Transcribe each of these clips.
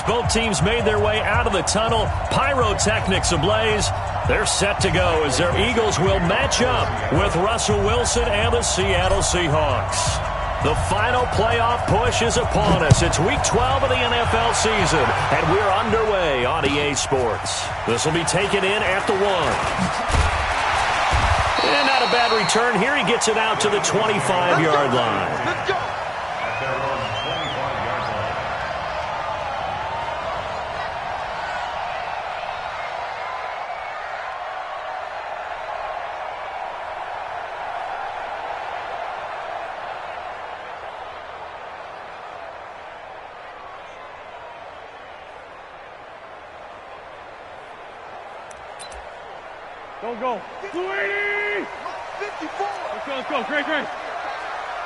as both teams made their way out of the tunnel. Pyrotechnics ablaze. They're set to go as their Eagles will match up with Russell Wilson and the Seattle Seahawks. The final playoff push is upon us. It's Week 12 of the NFL season, and we're underway on EA Sports. This will be taken in at the 1. And not a bad return here. He gets it out to the 25-yard line. Let's go. Go. 280! 54! Let's go. Great.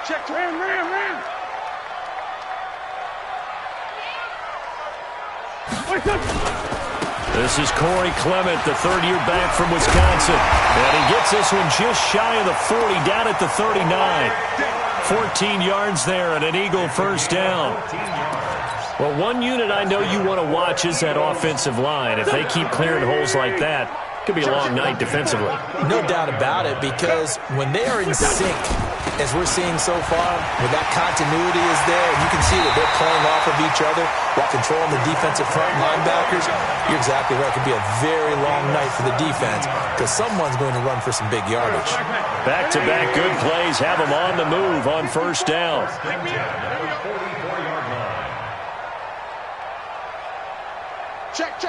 Check. Ram! This is Corey Clement, the third-year back from Wisconsin. And he gets this one just shy of the 40, down at the 39. 14 yards there and an Eagle first down. Well, one unit I know you want to watch is that offensive line. If they keep clearing holes like that, it could be a long night defensively. No doubt about it, because when they are in sync, as we're seeing so far, when that continuity is there, you can see that they're playing off of each other while controlling the defensive front linebackers. You're exactly right. It could be a very long night for the defense because someone's going to run for some big yardage. Back-to-back good plays have them on the move on first down. Check.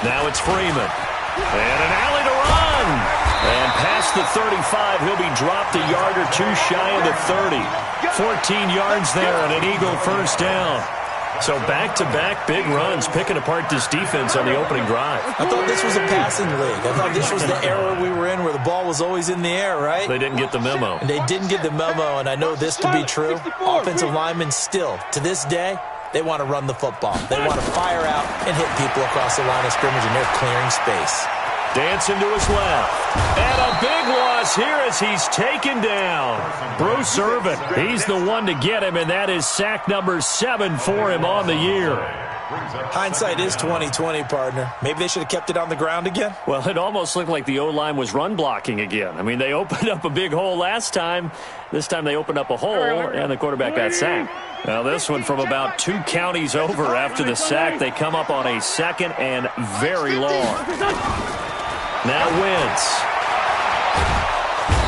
Now it's Freeman. And an alley to run. And past the 35, he'll be dropped a yard or two shy of the 30. 14 yards there and an Eagle first down. So back-to-back big runs, picking apart this defense on the opening drive. I thought this was a passing league. I thought this was the era we were in where the ball was always in the air, right? They didn't get the memo. And they didn't get the memo, and I know this to be true. Offensive linemen still, to this day, they want to run the football. They want to fire out and hit people across the line of scrimmage, and they're clearing space. Dancing to his left. And a big loss here as he's taken down. Bruce Irvin, he's the one to get him, and that is sack number 7 for him on the year. Hindsight is 20/20, partner. Maybe they should have kept it on the ground again. Well, it almost looked like the O-line was run blocking again. I mean, they opened up a big hole last time. This time they opened up a hole, and the quarterback got sacked. Now this one from about 2 counties over after the sack. They come up on a second and very long. Now Wentz.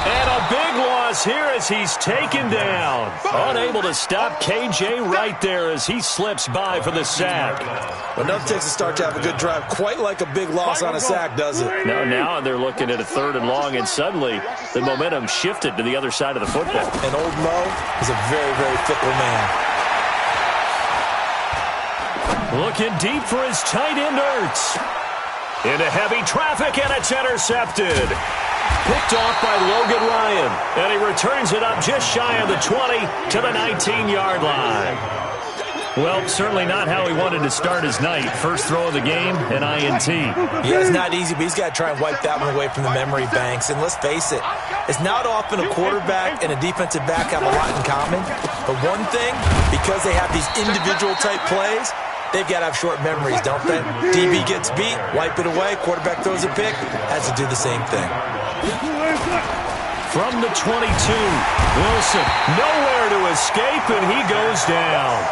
And a big loss here as he's taken down. Unable to stop KJ right there as he slips by for the sack. But nothing takes a start to have a good drive quite like a big loss on a sack, does it? Now they're looking at a 3rd and long, and suddenly the momentum shifted to the other side of the football. And old Mo is a very, very fickle man. Looking deep for his tight end, Ertz. Into heavy traffic, and it's intercepted. Picked off by Logan Ryan, and he returns it up just shy of the 20 to the 19-yard line. Well, certainly not how he wanted to start his night. First throw of the game, an INT. Yeah, it's not easy, but he's got to try and wipe that one away from the memory banks. And let's face it, it's not often a quarterback and a defensive back have a lot in common. But one thing, because they have these individual type plays, they've got to have short memories, don't they? DB gets beat, wipe it away, quarterback throws a pick, has to do the same thing. From the 22, Wilson nowhere to escape, and he goes down.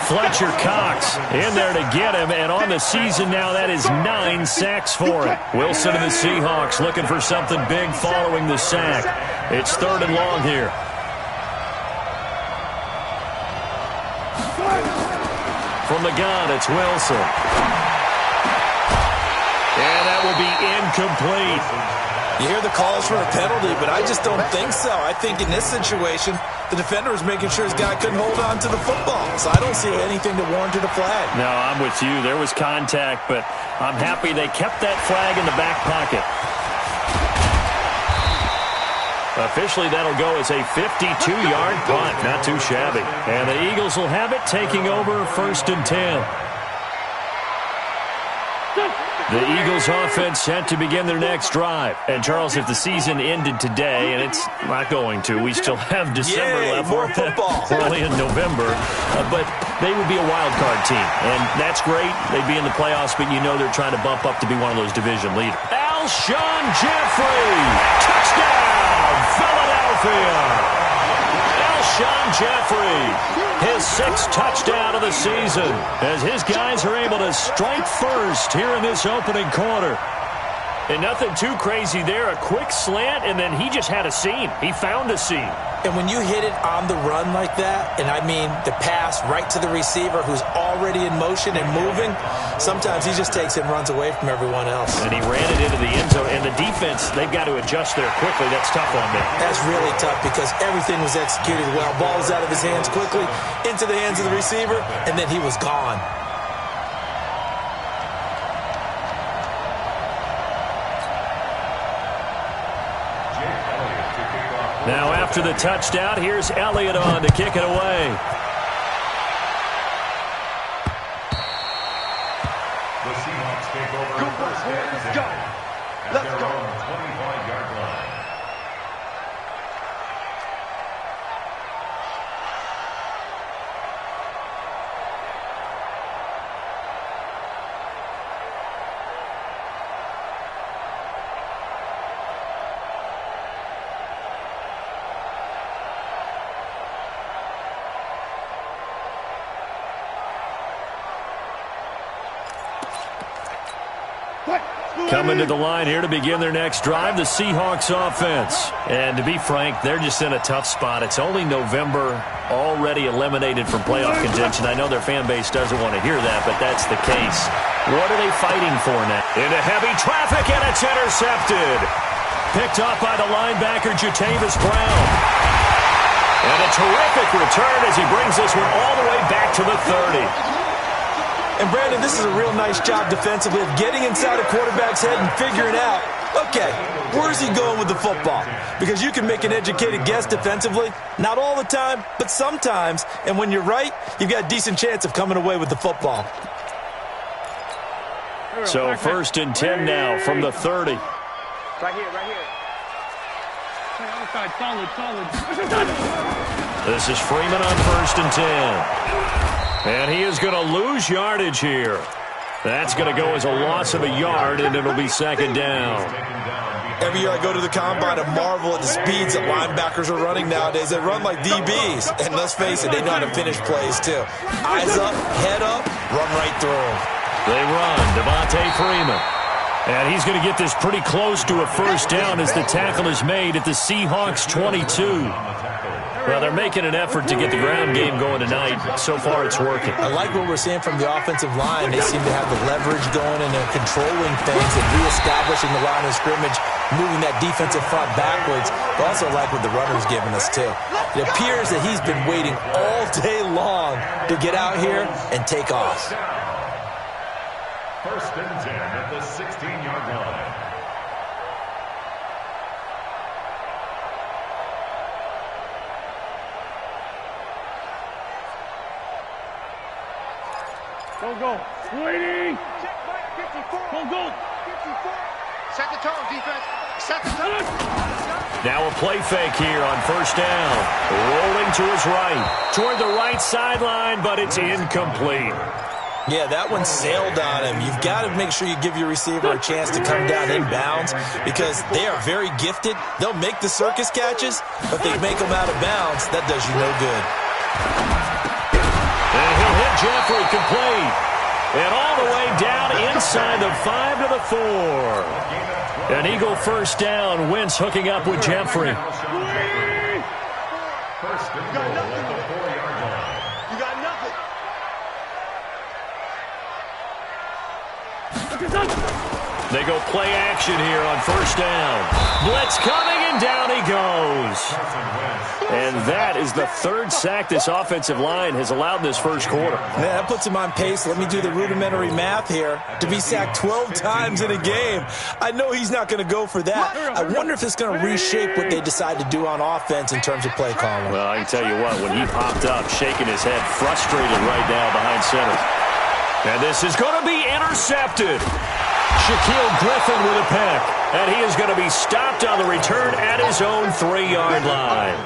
Fletcher Cox in there to get him, and on the season now, that is 9 sacks for him. Wilson and the Seahawks looking for something big following the sack. It's 3rd and long here. From the gun, it's Wilson. And that will be incomplete. You hear the calls for a penalty, but I just don't think so. I think in this situation, the defender was making sure his guy couldn't hold on to the football. So I don't see anything to warrant a flag. No, I'm with you. There was contact, but I'm happy they kept that flag in the back pocket. Officially, that'll go as a 52-yard punt. Not too shabby. And the Eagles will have it, taking over 1st and 10. The Eagles offense set to begin their next drive. And, Charles, if the season ended today, and it's not going to, we still have December left. More football. We're only in November. But they would be a wild card team. And that's great. They'd be in the playoffs, but you know they're trying to bump up to be one of those division leaders. Alshon Jeffrey. Touchdown, Philadelphia. Alshon Jeffrey, his 6th touchdown of the season, as his guys are able to strike first here in this opening quarter. And nothing too crazy there. A quick slant, and then he just had a seam. He found a seam. And when you hit it on the run like that, and I mean the pass right to the receiver who's already in motion and moving, sometimes he just takes it and runs away from everyone else. And he ran it into the end zone. And the defense, they've got to adjust there quickly. That's tough on them. That's really tough because everything was executed well. Ball was out of his hands quickly, into the hands of the receiver, and then he was gone. Now after the touchdown, here's Elliott on to kick it away. The Seahawks take over. Go, boys, let's go. Let's go. 25-yard line. Coming to the line here to begin their next drive, the Seahawks offense. And to be frank, they're just in a tough spot. It's only November, already eliminated from playoff contention. I know their fan base doesn't want to hear that, but that's the case. What are they fighting for now? Into heavy traffic, and it's intercepted. Picked off by the linebacker, Jatavis Brown. And a terrific return as he brings this one all the way back to the 30. And, Brandon, this is a real nice job defensively of getting inside a quarterback's head and figuring out, okay, where's he going with the football? Because you can make an educated guess defensively. Not all the time, but sometimes. And when you're right, you've got a decent chance of coming away with the football. So 1st and 10 now from the 30. Right here, right here. Solid. This is Freeman on 1st and 10. And he is going to lose yardage here. That's going to go as a loss of a yard, and it'll be 2nd down. Every year I go to the combine and marvel at the speeds that linebackers are running nowadays. They run like DBs. And let's face it, they know how to finish plays too. Eyes up, head up, run right through them. They run, Devontae Freeman. And he's going to get this pretty close to a 1st down as the tackle is made at the Seahawks 22. Well, they're making an effort to get the ground game going tonight. So far, it's working. I like what we're seeing from the offensive line. They seem to have the leverage going, and they're controlling things and reestablishing the line of scrimmage, moving that defensive front backwards. But also like what the runner's giving us, too. It appears that he's been waiting all day long to get out here and take off. 1st and 10 at the 16-yard line. Go. 280. Go. Set the tone, defense. Set the tone. Now a play fake here on 1st down. Rolling to his right. Toward the right sideline, but it's incomplete. Yeah, that one sailed on him. You've got to make sure you give your receiver a chance to come down inbounds because they are very gifted. They'll make the circus catches, but if they make them out of bounds, that does you no good. And he'll hit Jeffrey complete. And all the way down inside the 5 to the 4. An Eagle 1st down. Wentz hooking up with Jeffrey. 1st and goal at the 4-yard line. You got nothing. They go play action here on 1st down. Blitz coming, and down he goes. And that is the 3rd sack this offensive line has allowed in this 1st quarter. Yeah, that puts him on pace. Let me do the rudimentary math here. To be sacked 12 times in a game, I know he's not going to go for that. I wonder if it's going to reshape what they decide to do on offense in terms of play calling. Well, I can tell you what, when he popped up, shaking his head, frustrated right now behind center. And this is going to be intercepted. Shaquille Griffin with a pick. And he is going to be stopped on the return at his own 3-yard line.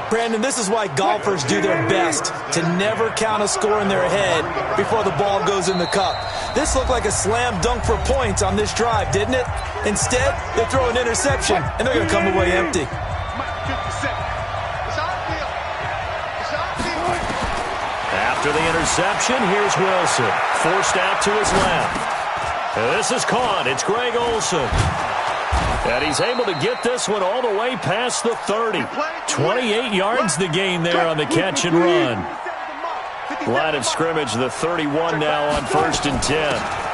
Brandon, this is why golfers do their best to never count a score in their head before the ball goes in the cup. This looked like a slam dunk for points on this drive, didn't it? Instead, they throw an interception, and they're going to come away empty. After the interception, here's Wilson. Forced out to his left. This is caught. It's Greg Olsen. And he's able to get this one all the way past the 30. 28 yards the gain there on the catch and run. Line of scrimmage, the 31 now on 1st and 10.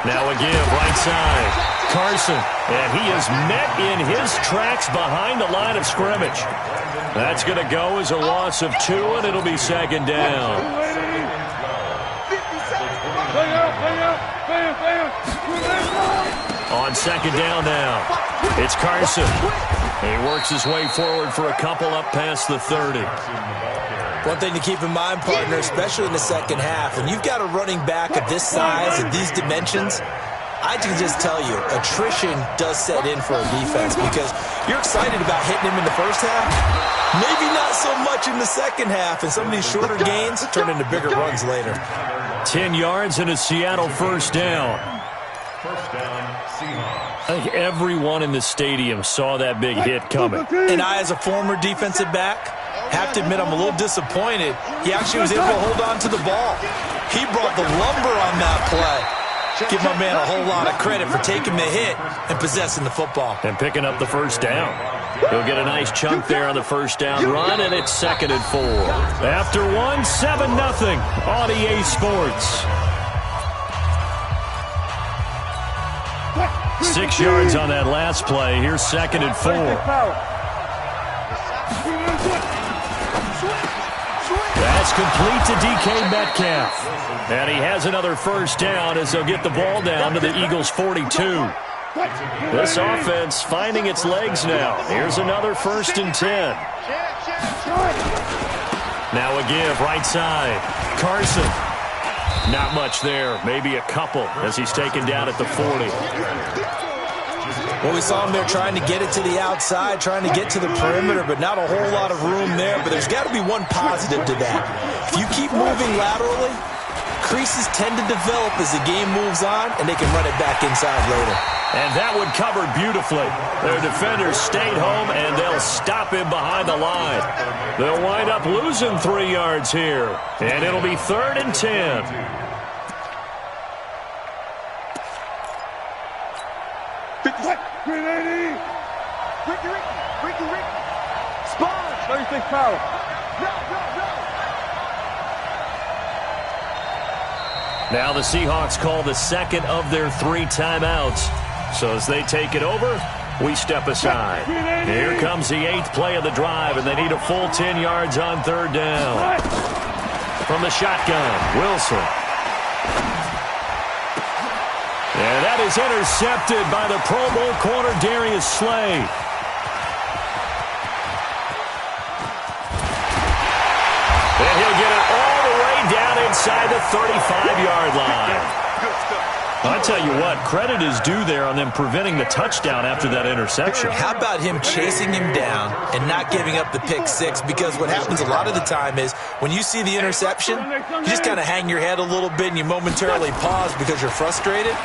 Now a give, right side. Carson. And he is met in his tracks behind the line of scrimmage. That's going to go as a loss of 2, and it'll be 2nd down. On 2nd down now, it's Carson. He works his way forward for a couple up past the 30. One thing to keep in mind, partner, especially in the second half, when you've got a running back of this size, of these dimensions, I can just tell you, attrition does set in for a defense because you're excited about hitting him in the first half. Maybe not so much in the second half, and some of these shorter gains turn into bigger runs later. 10 yards and a Seattle 1st down. First down, Seahawks. I think everyone in the stadium saw that big hit coming. And I, as a former defensive back, have to admit I'm a little disappointed. He actually was able to hold on to the ball. He brought the lumber on that play. Give my man a whole lot of credit for taking the hit and possessing the football. And picking up the 1st down. He'll get a nice chunk there on the 1st down run, and it's 2nd and 4. After 1, 7-0 on EA Sports. 6 yards on that last play. Here's 2nd and 4. That's complete to DK Metcalf. And he has another 1st down as they'll get the ball down to the Eagles' 42. This offense finding its legs now. Here's another 1st and 10. Now a give, right side. Carson. Not much there. Maybe a couple as he's taken down at the 40. Well, we saw him there trying to get it to the outside, trying to get to the perimeter, but not a whole lot of room there. But there's got to be one positive to that. If you keep moving laterally, creases tend to develop as the game moves on, and they can run it back inside later. And that one covered beautifully. Their defenders stayed home, and they'll stop him behind the line. They'll wind up losing 3 yards here, and it'll be 3rd and 10. Now the Seahawks call the 2nd of their 3 timeouts. So as they take it over, we step aside. Here comes the 8th play of the drive, and they need a full 10 yards on 3rd down. From the shotgun, Wilson. And that is intercepted by the Pro Bowl corner, Darius Slay. And he'll get it all the way down inside the 35-yard line. I tell you what, credit is due there on them preventing the touchdown after that interception. How about him chasing him down and not giving up the pick 6? Because what happens a lot of the time is when you see the interception, you just kind of hang your head a little bit and you momentarily pause because you're frustrated.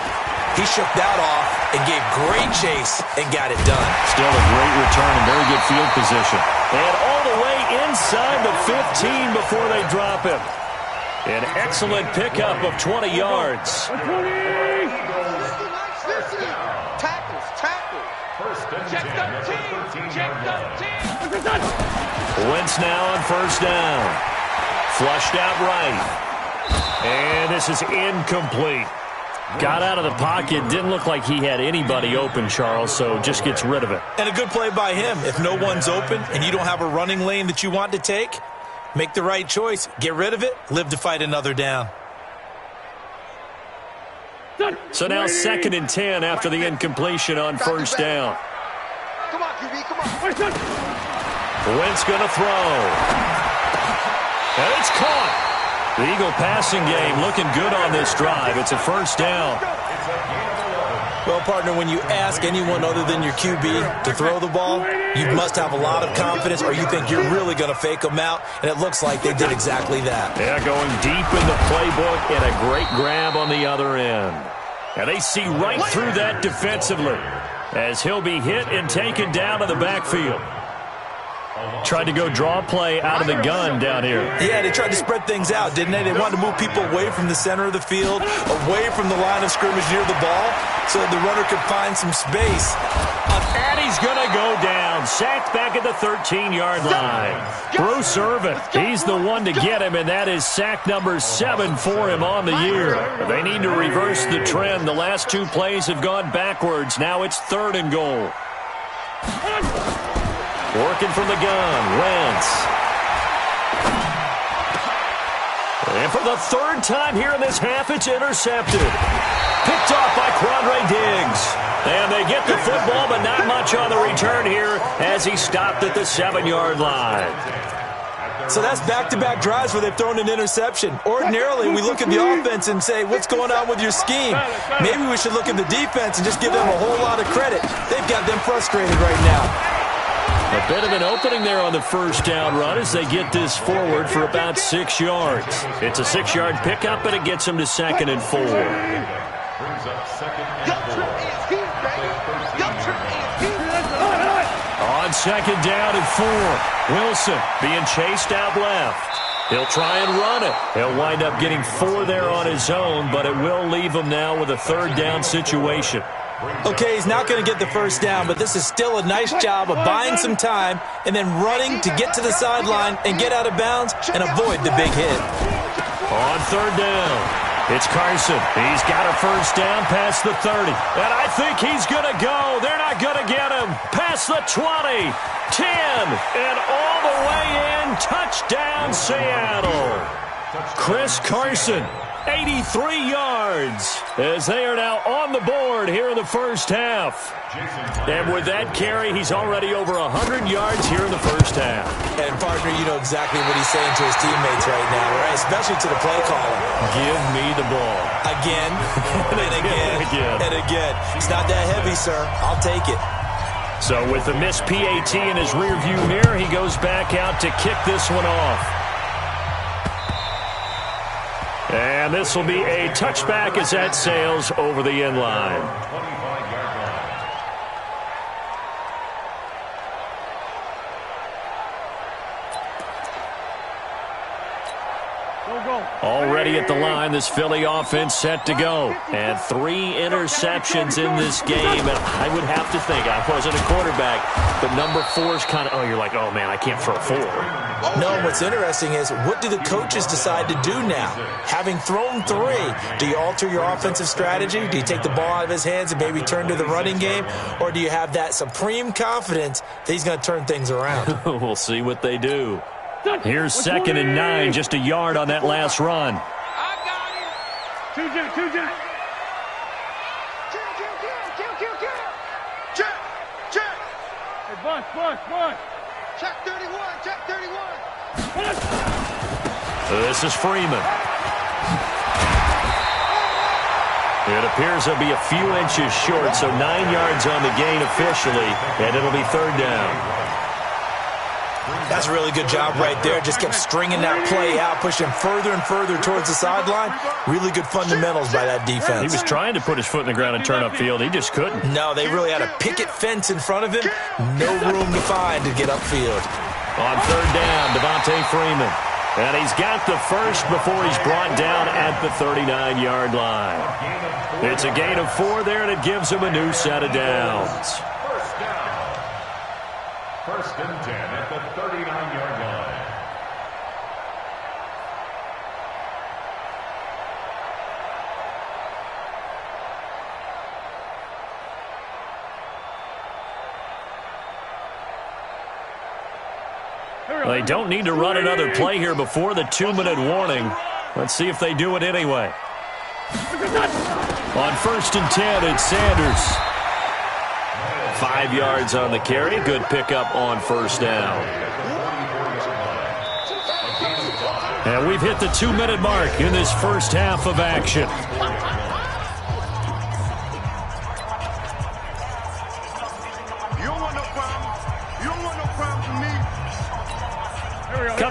He shook that off and gave great chase and got it done. Still a great return and very good field position. And all the way inside the 15 before they drop him. An excellent pickup of 20 yards. Wentz now on 1st down. Flushed out right. And this is incomplete. Got out of the pocket. Didn't look like he had anybody open, Charles, so just gets rid of it. And a good play by him. If no one's open and you don't have a running lane that you want to take, make the right choice. Get rid of it. Live to fight another down. So now 2nd and 10 after the incompletion on 1st down. Come on, QB, come on. Wentz going to throw. And it's caught. The Eagle passing game looking good on this drive. It's a 1st down. It's a gain of 11. Well, partner, when you ask anyone other than your QB to throw the ball, you must have a lot of confidence or you think you're really going to fake them out, and it looks like they did exactly that. Yeah, going deep in the playbook and a great grab on the other end. And they see right through that defensively as he'll be hit and taken down to the backfield. Tried to go draw play out of the gun down here. Yeah, they tried to spread things out, didn't they? They wanted to move people away from the center of the field, away from the line of scrimmage near the ball, so that the runner could find some space. And he's going to go down. Sacked back at the 13-yard line. Bruce Irvin, he's the one to get him, and that is sack number 7 for him on the year. They need to reverse the trend. The last 2 plays have gone backwards. Now it's 3rd and goal. Working from the gun, Wentz. And for the 3rd time here in this half, it's intercepted. Picked off by Quandre Diggs. And they get the football, but not much on the return here as he stopped at the 7-yard line. So that's back-to-back drives where they've thrown an interception. Ordinarily, we look at the offense and say, what's going on with your scheme? Maybe we should look at the defense and just give them a whole lot of credit. They've got them frustrated right now. A bit of an opening there on the first down run as they get this forward for about 6 yards. It's a 6-yard pickup, and it gets them to 2nd and 4. On 2nd down and 4, Wilson being chased out left. He'll try and run it. He'll wind up getting 4 there on his own, but it will leave him now with a 3rd down situation. Okay, he's not going to get the first down, but this is still a nice job of buying some time and then running to get to the sideline and get out of bounds and avoid the big hit. On 3rd down, it's Carson. He's got a first down past the 30. And I think he's going to go. They're not going to get him. Past the 20, 10, and all the way in. Touchdown, Seattle. Chris Carson. 83 yards as they are now on the board here in the first half. And with that carry, he's already over 100 yards here in the first half. And, partner, you know exactly what he's saying to his teammates right now, right? Especially to the play caller. Give me the ball. Again, and again, and again. It's not that heavy, sir. I'll take it. So with the missed PAT in his rearview mirror, he goes back out to kick this one off. And this will be a touchback as that sails over the end line. Already at the line, this Philly offense set to go. And 3 interceptions in this game. And I would have to think, I wasn't a quarterback, but number 4 is kind of, oh, you're like, oh, man, I can't throw 4. No, what's interesting is, what do the coaches decide to do now? Having thrown 3, do you alter your offensive strategy? Do you take the ball out of his hands and maybe turn to the running game? Or do you have that supreme confidence that he's going to turn things around? We'll see what they do. Here's 2nd and 9, just a yard on that last run. I got it. Two jet. Check. Hey, Buck. Check 31. This is Freeman. It appears he'll be a few inches short, so 9 yards on the gain officially, and it'll be 3rd down. That's a really good job right there. Just kept stringing that play out, pushing further and further towards the sideline. Really good fundamentals by that defense. He was trying to put his foot in the ground and turn upfield. He just couldn't. No, they really had a picket fence in front of him. No room to find to get upfield. On 3rd down, Devontae Freeman. And he's got the first before he's brought down at the 39-yard line. It's a gain of 4 there, and it gives him a new set of downs. First and 10 at the 39-yard line. They don't need to run another play here before the 2-minute warning. Let's see if they do it anyway. On 1st and 10, it's Sanders. 5 yards on the carry. Good pickup on 1st down. And we've hit the 2-minute mark in this first half of action.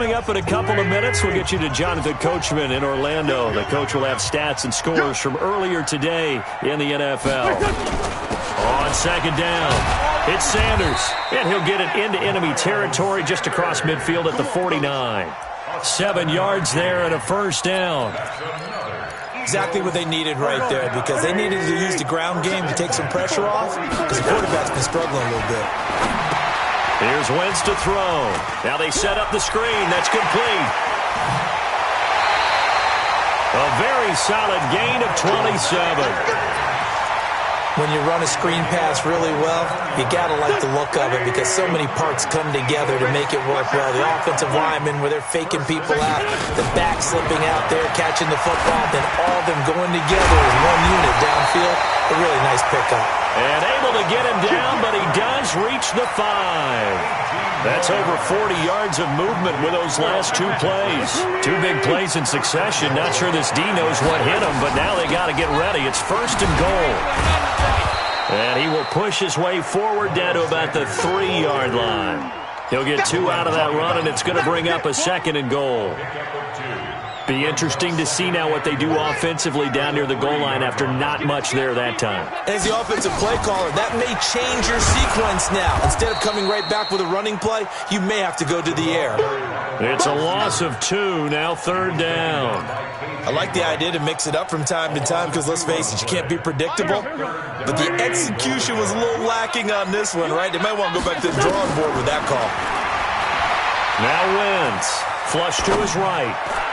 Coming up in a couple of minutes, we'll get you to Jonathan Coachman in Orlando. The coach will have stats and scores from earlier today in the NFL. On second down, it's Sanders, and he'll get it into enemy territory just across midfield at the 49. 7 yards there and a first down. Exactly what they needed right there, because they needed to use the ground game to take some pressure off, because the quarterback's been struggling a little bit. Here's Wentz to throw. Now they set up the screen. That's complete. A very solid gain of 27. When you run a screen pass really well, you got to like the look of it, because so many parts come together to make it work well. The offensive linemen, where they're faking people out, the back slipping out there, catching the football, then all of them going together as one unit downfield. A really nice pickup. And able to get him down, but he does reach the 5. That's over 40 yards of movement with those last 2 plays. 2 big plays in succession. Not sure this D knows what hit him, but now they got to get ready. It's first and goal. And he will push his way forward down to about the 3-yard line. He'll get 2 out of that run, and it's going to bring up a second and goal. Be interesting to see now what they do offensively down near the goal line after not much there that time. As the offensive play caller, that may change your sequence now. Instead of coming right back with a running play, you may have to go to the air. It's a loss of 2, now third down. I like the idea to mix it up from time to time, because let's face it, you can't be predictable. But the execution was a little lacking on this one, right? They might want to go back to the drawing board with that call. Now Wentz, flush to his right.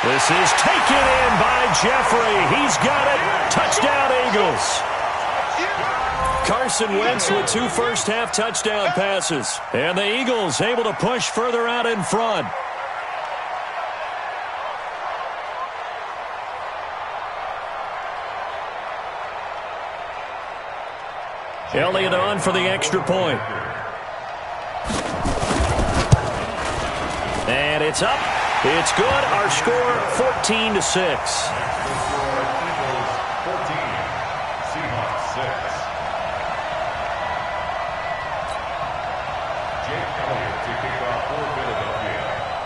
This is taken in by Jeffrey. He's got it. Touchdown, Eagles. Carson Wentz with 2 first-half touchdown passes. And the Eagles able to push further out in front. Elliott on for the extra point. And it's up. It's good. Our score, 14-6.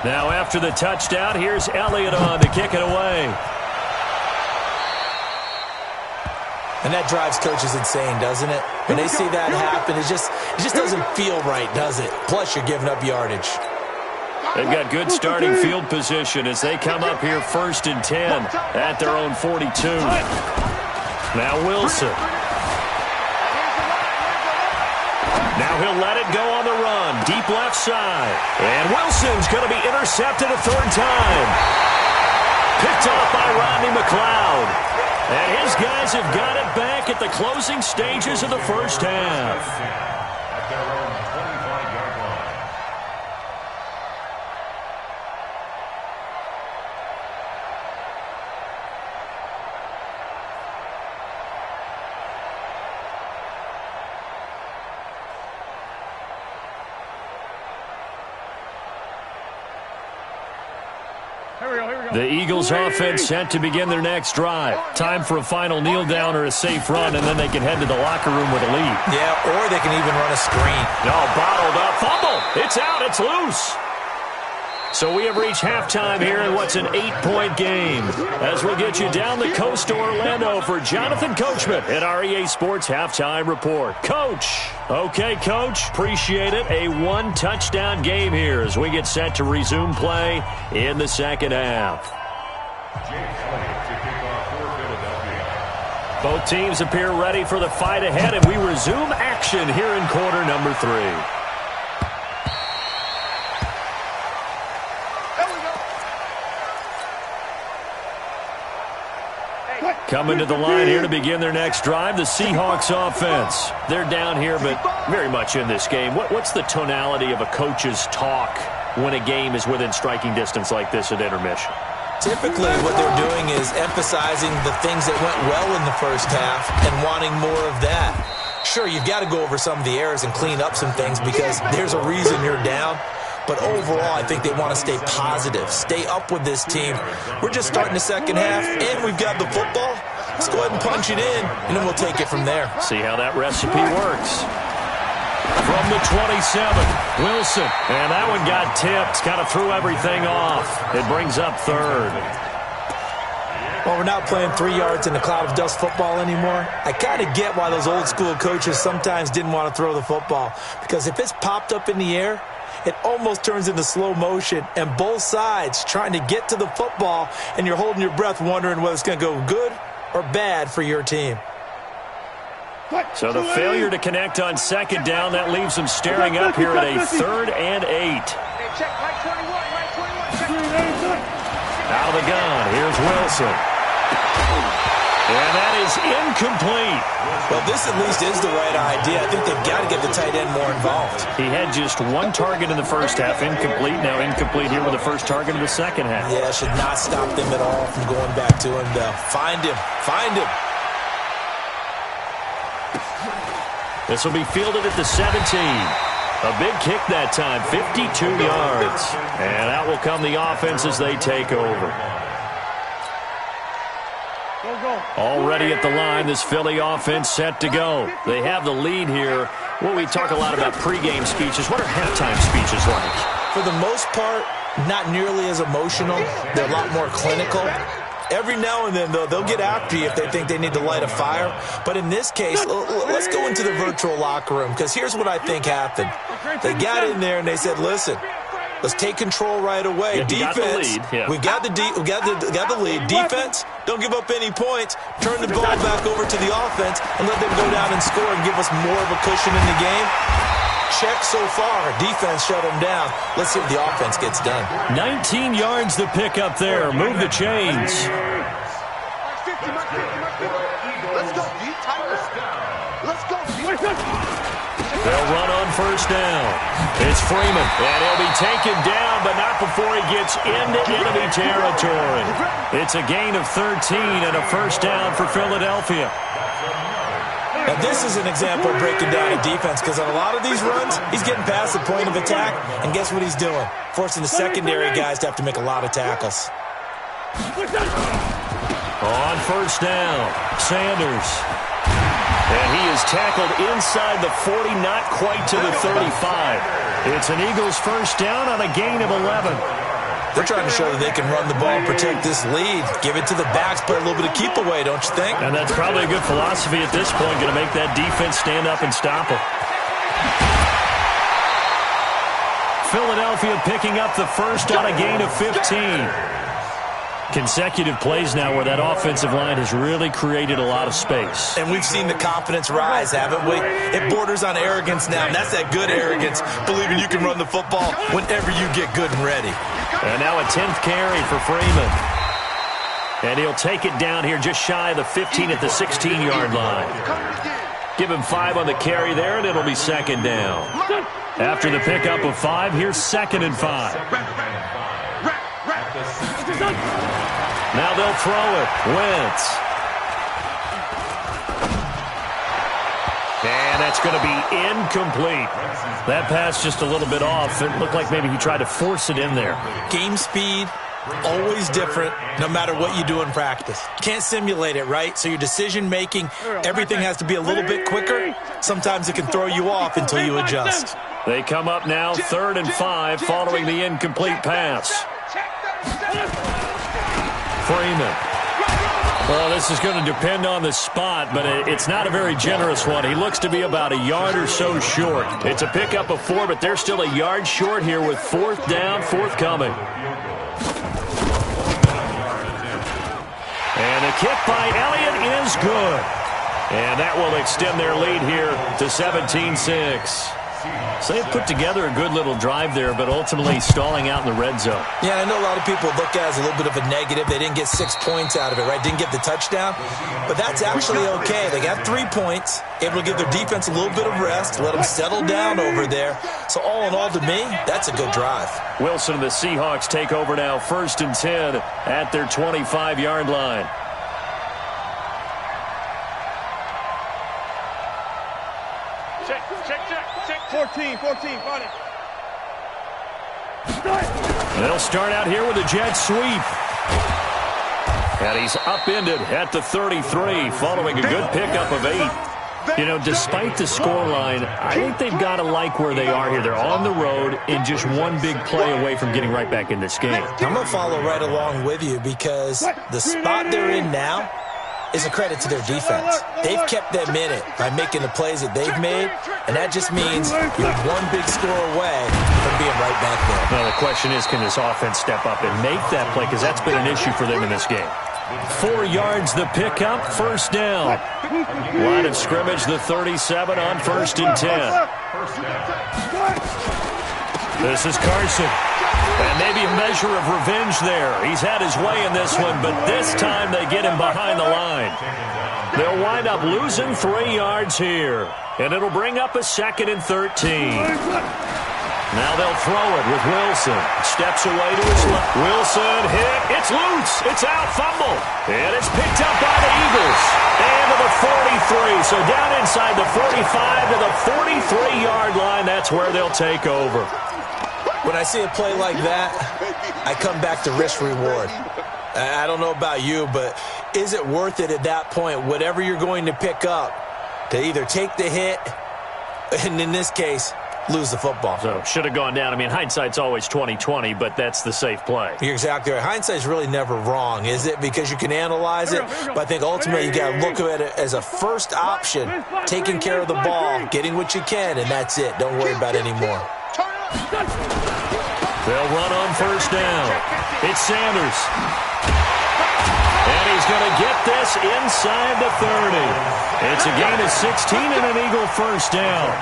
Now after the touchdown, here's Elliott on to kick it away. And that drives coaches insane, doesn't it? When they see that happen, it just doesn't feel right, does it? Plus, you're giving up yardage. They've got good starting field position as they come up here first and 10 at their own 42. Now Wilson. Now he'll let it go on the run. Deep left side. And Wilson's going to be intercepted a third time. Picked off by Rodney McLeod. And his guys have got it back at the closing stages of the first half. The Eagles offense set to begin their next drive. Time for a final kneel down or a safe run, and then they can head to the locker room with a lead. Yeah, or they can even run a screen. No, bottled up. Fumble. It's out. It's loose. So we have reached halftime here in what's an 8-point game. As we'll get you down the coast to Orlando for Jonathan Coachman at our EA Sports Halftime Report. Coach. Okay, Coach. Appreciate it. A 1-touchdown game here as we get set to resume play in the second half. Both teams appear ready for the fight ahead, and we resume action here in quarter number 3. Coming to the line here to begin their next drive, the Seahawks offense. They're down here, but very much in this game. What's the tonality of a coach's talk when a game is within striking distance like this at intermission? Typically, what they're doing is emphasizing the things that went well in the first half and wanting more of that. Sure, you've got to go over some of the errors and clean up some things because there's a reason you're down. But overall, I think they want to stay positive, stay up with this team. We're just starting the second half, and we've got the football. Let's go ahead and punch it in, and then we'll take it from there. See how that recipe works. from the 27. Wilson, and that one got tipped. Kind of threw everything off. It brings up third. Well, we're not playing 3 yards in a cloud of dust football anymore. I kind of get why those old school coaches sometimes didn't want to throw the football. Because if it's popped up in the air, it almost turns into slow motion. And both sides trying to get to the football, and you're holding your breath wondering whether it's going to go good or bad for your team. So the failure to connect on second down, that leaves them staring up here at a 3rd and 8. Out of the gun, here's Wilson. And that is incomplete. Well, this at least is the right idea. I think they've got to get the tight end more involved. He had just 1 target in the first half, incomplete. Now incomplete here with the first target in the second half. Yeah, should not stop them at all from going back to him, though. Find him. Find him. This will be fielded at the 17. A big kick that time, 52 yards. And out will come the offense as they take over. Already at the line, this Philly offense set to go. They have the lead here. Well, we talk a lot about pregame speeches. What are halftime speeches like? For the most part, not nearly as emotional. They're a lot more clinical. Every now and then, though, they'll get after you if they think they need to light a fire. But in this case, let's go into the virtual locker room, because here's what I think happened. They got in there and they said, listen, let's take control right away. Defense, we got the lead. Defense, don't give up any points. Turn the ball back over to the offense and let them go down and score and give us more of a cushion in the game. Check so far. Defense shut them down. Let's see what the offense gets done. 19 yards to pick up there. Move the chains. Let's go, D. Let's go, D. They'll run on first down. It's Freeman, and he'll be taken down, but not before he gets into enemy territory. It's a gain of 13 and a first down for Philadelphia. Now, this is an example of breaking down a defense, because on a lot of these runs, he's getting past the point of attack, and guess what he's doing? Forcing the secondary guys to have to make a lot of tackles. On first down, Sanders. And he is tackled inside the 40, not quite to the 35. It's an Eagles first down on a gain of 11. They're trying to show that they can run the ball and protect this lead. Give it to the backs, play a little bit of keep away, don't you think? And that's probably a good philosophy at this point, going to make that defense stand up and stop it. Philadelphia picking up the first on a gain of 15. Consecutive plays now where that offensive line has really created a lot of space. And we've seen the confidence rise, haven't we? It borders on arrogance now, and that's that good arrogance, believing you can run the football whenever you get good and ready. And now a 10th carry for Freeman. And he'll take it down here just shy of the 15 at the 16-yard line. Give him 5 on the carry there, and it'll be second down. After the pickup of 5, here's 2nd and 5. Now they'll throw it. Wentz. And that's going to be incomplete. That pass just a little bit off. It looked like maybe he tried to force it in there. Game speed, always different, no matter what you do in practice. You can't simulate it, right? So your decision-making, everything has to be a little bit quicker. Sometimes it can throw you off until you adjust. They come up now 3rd and 5 following the incomplete pass. Freeman. Well, this is going to depend on the spot, but it's not a very generous one. He looks to be about a yard or so short. It's a pickup of 4, but they're still a yard short here with 4th down, forthcoming. And the kick by Elliott is good. And that will extend their lead here to 17-6. So they've put together a good little drive there, but ultimately stalling out in the red zone. Yeah, I know a lot of people look at it as a little bit of a negative. They didn't get 6 points out of it, right? Didn't get the touchdown. But that's actually okay. They got 3 points, able to give their defense a little bit of rest, let them settle down over there. So all in all, to me, that's a good drive. Wilson and the Seahawks take over now, 1st and 10 at their 25-yard line. Check. 14, got it. They'll start out here with a jet sweep. And he's upended at the 33 following a good pickup of 8. You know, despite the scoreline, I think they've got to like where they are here. They're on the road and just one big play away from getting right back in this game. I'm going to follow right along with you because the spot they're in now is a credit to their defense. They've kept them in it by making the plays that they've made, and that just means you're one big score away from being right back there. Well, the question is, can this offense step up and make that play? Because that's been an issue for them in this game. 4 yards the pickup, first down. Line of scrimmage, the 37 on 1st and 10. This is Carson. And maybe a measure of revenge there. He's had his way in this one, but this time they get him behind the line. They'll wind up losing 3 yards here. And it'll bring up a 2nd and 13. Now they'll throw it with Wilson. Steps away to his left. Wilson hit. It's loose. It's out. Fumble. And it's picked up by the Eagles. And to the 43. So down inside the 45 to the 43-yard line. That's where they'll take over. When I see a play like that, I come back to risk-reward. I don't know about you, but is it worth it at that point, whatever you're going to pick up, to either take the hit, and in this case, lose the football? So should have gone down. I mean, hindsight's always 20/20, but that's the safe play. You're exactly right. Hindsight's really never wrong, is it? Because you can analyze it, but I think ultimately you got to look at it as a first option, taking care of the ball, getting what you can, and that's it. Don't worry about it anymore. They'll run on first down. It's Sanders. And he's going to get this inside the 30. It's a gain of 16 and an Eagle first down.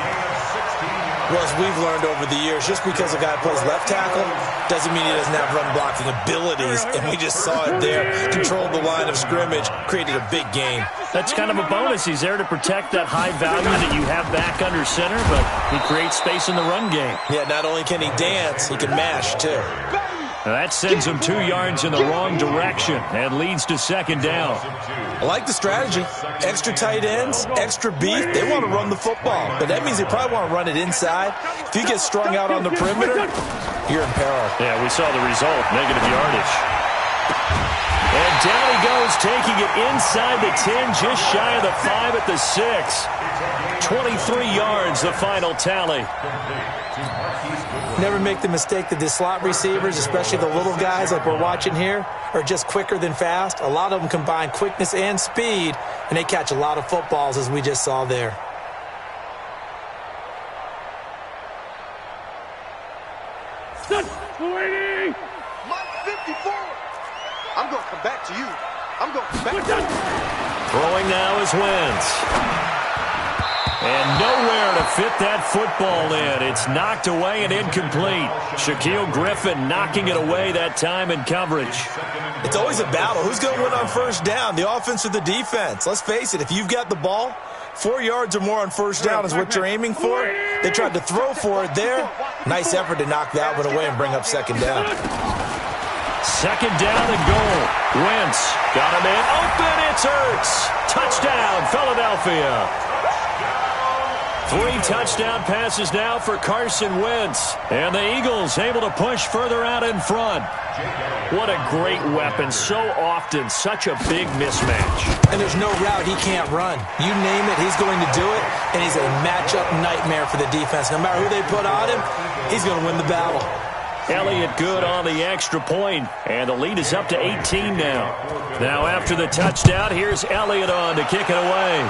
Well, as we've learned over the years, just because a guy plays left tackle doesn't mean he doesn't have run-blocking abilities, and we just saw it there. Controlled the line of scrimmage, created a big gain. That's kind of a bonus. He's there to protect that high value that you have back under center, but he creates space in the run game. Yeah, not only can he dance, he can mash, too. Now that sends him 2 yards in the wrong direction and leads to 2nd down. I like the strategy. Extra tight ends, extra beef. They want to run the football, but that means they probably want to run it inside. If you get strung out on the perimeter, you're in peril. Yeah, we saw the result, negative yardage. And down he goes, taking it inside the 10, just shy of the 5 at the 6. 23 yards, the final tally. Never make the mistake that the slot receivers, especially the little guys like we're watching here, are just quicker than fast. A lot of them combine quickness and speed, and they catch a lot of footballs, as we just saw there. Waiting! Mike 54! I'm going to come back to you. I'm going to come back to you. Throwing now is Wentz. And nowhere to fit that football in. It's knocked away and incomplete. Shaquille Griffin knocking it away that time in coverage. It's always a battle. Who's going to win on first down, the offense or the defense? Let's face it, if you've got the ball, 4 yards or more on first down is what you're aiming for. They tried to throw for it there. Nice effort to knock that one away and bring up 2nd down. 2nd down and goal. Wentz got him in. Open, it's Ertz. Touchdown, Philadelphia. 3 touchdown passes now for Carson Wentz. And the Eagles able to push further out in front. What a great weapon. So often, such a big mismatch. And there's no route he can't run. You name it, he's going to do it. And he's a matchup nightmare for the defense. No matter who they put on him, he's going to win the battle. Elliott good on the extra point, and the lead is up to 18 now. Now after the touchdown, here's Elliott on to kick it away.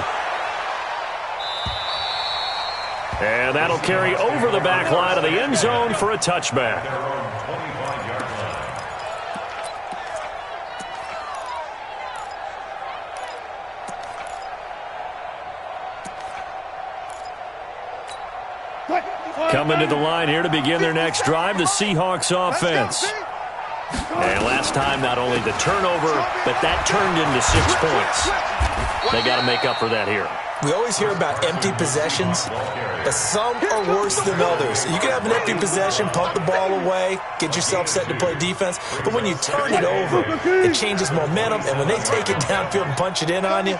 And that'll carry over the back line of the end zone for a touchback. Coming to the line here to begin their next drive, the Seahawks offense. And last time, not only the turnover, but that turned into 6 points. They got to make up for that here. We always hear about empty possessions, but some are worse than others. You can have an empty possession, pump the ball away, get yourself set to play defense, but when you turn it over, it changes momentum, and when they take it downfield and punch it in on you,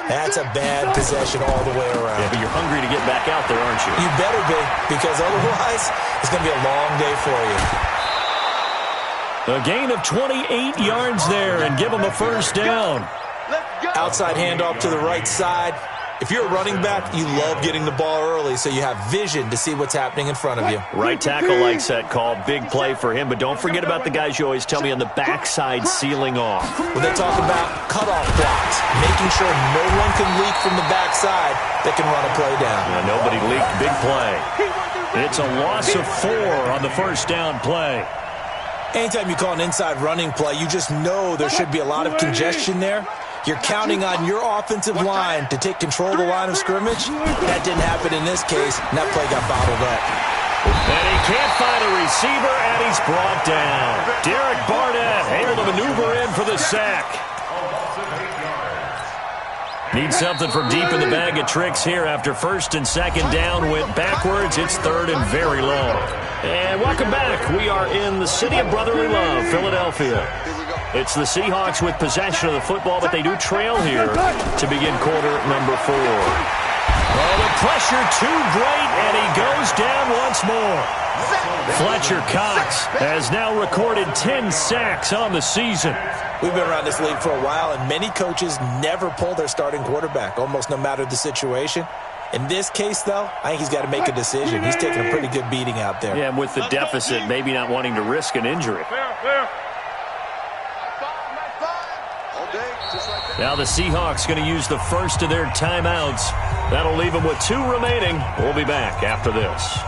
that's a bad possession all the way around. Yeah, but you're hungry to get back out there, aren't you? You better be, because otherwise, it's going to be a long day for you. A gain of 28 yards there and give them a first down. Outside handoff to the right side. If you're a running back, you love getting the ball early so you have vision to see what's happening in front of you. Right tackle likes that call. Big play for him, but don't forget about the guys you always tell me on the backside sealing off. When they talk about cutoff blocks, making sure no one can leak from the backside that can run a play down. Yeah, nobody leaked. Big play. It's a loss of 4 on the first down play. Anytime you call an inside running play, you just know there should be a lot of congestion there. You're counting on your offensive line to take control of the line of scrimmage. That didn't happen in this case, and that play got bottled up. And he can't find a receiver, and he's brought down. Derek Barnett able to maneuver in for the sack. Need something from deep in the bag of tricks here after first and second down went backwards. It's third and very long. And welcome back. We are in the city of brotherly love, Philadelphia. It's the Seahawks with possession of the football, but they do trail here to begin quarter number 4. Oh, the pressure too great, and he goes down once more. Fletcher Cox has now recorded 10 sacks on the season. We've been around this league for a while, and many coaches never pull their starting quarterback, almost no matter the situation. In this case, though, I think he's got to make a decision. He's taking a pretty good beating out there. Yeah, and with the deficit, maybe not wanting to risk an injury. Now the Seahawks going to use the first of their timeouts. That'll leave them with 2 remaining. We'll be back after this.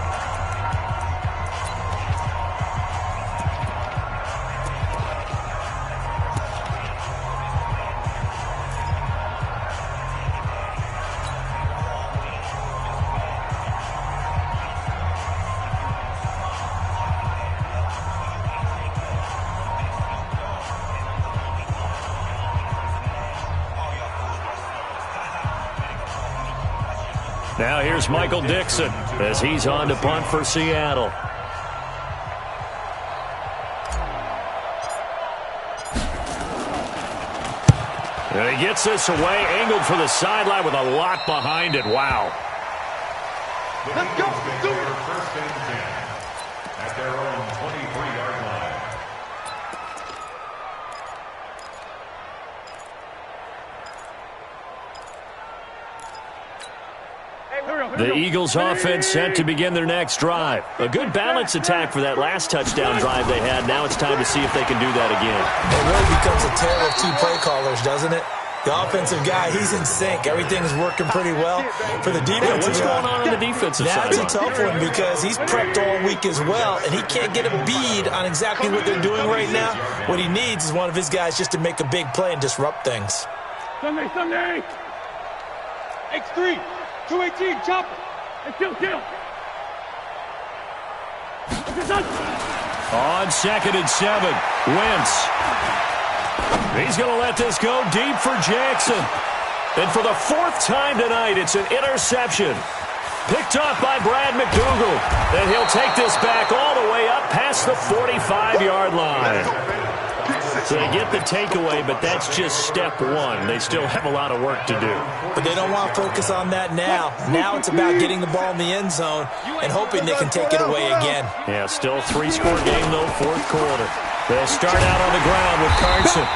Now here's Michael Dixon as he's on to punt for Seattle. And he gets this away, angled for the sideline with a lot behind it. Wow. Let's go. Do it. First and 10 at their own 23-yard line. The Eagles offense set to begin their next drive. A good balance attack for that last touchdown drive they had. Now it's time to see if they can do that again. It really becomes a tale of 2 play callers, doesn't it? The offensive guy, he's in sync. Everything's working pretty well. For the defensive what's going on the defensive side? That's a tough one because he's prepped all week as well, and he can't get a bead on exactly what they're doing right now. What he needs is one of his guys just to make a big play and disrupt things. Sunday. X3. 218, chop it. And kill. On 2nd and 7, Wentz. He's going to let this go deep for Jackson. And for the 4th time tonight, it's an interception. Picked off by Brad McDougal. And he'll take this back all the way up past the 45-yard line. So they get the takeaway, but that's just step 1. They still have a lot of work to do. But they don't want to focus on that now. Now it's about getting the ball in the end zone and hoping they can take it away again. Yeah, still a 3-score game, though, 4th quarter. They'll start out on the ground with Carson.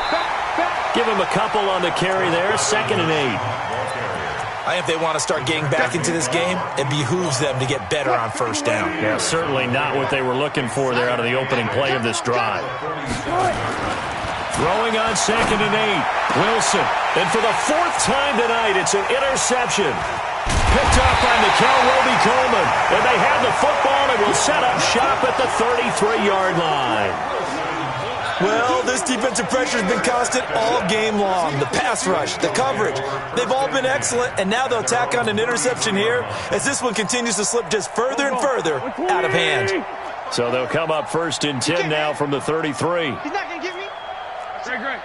Give him a couple on the carry there, 2nd and 8. I think if they want to start getting back into this game, it behooves them to get better on first down. Yeah, certainly not what they were looking for there out of the opening play of this drive. Throwing on 2nd and 8. Wilson. And for the 4th time tonight, it's an interception. Picked off by Mikel Roby-Coleman. And they have the football and will set up shop at the 33-yard line. Well, this defensive pressure has been constant all game long. The pass rush, the coverage, they've all been excellent, and now they'll tack on an interception here as this one continues to slip just further and further out of hand. So they'll come up 1st and 10 now from the 33. He's not going to get me. Great.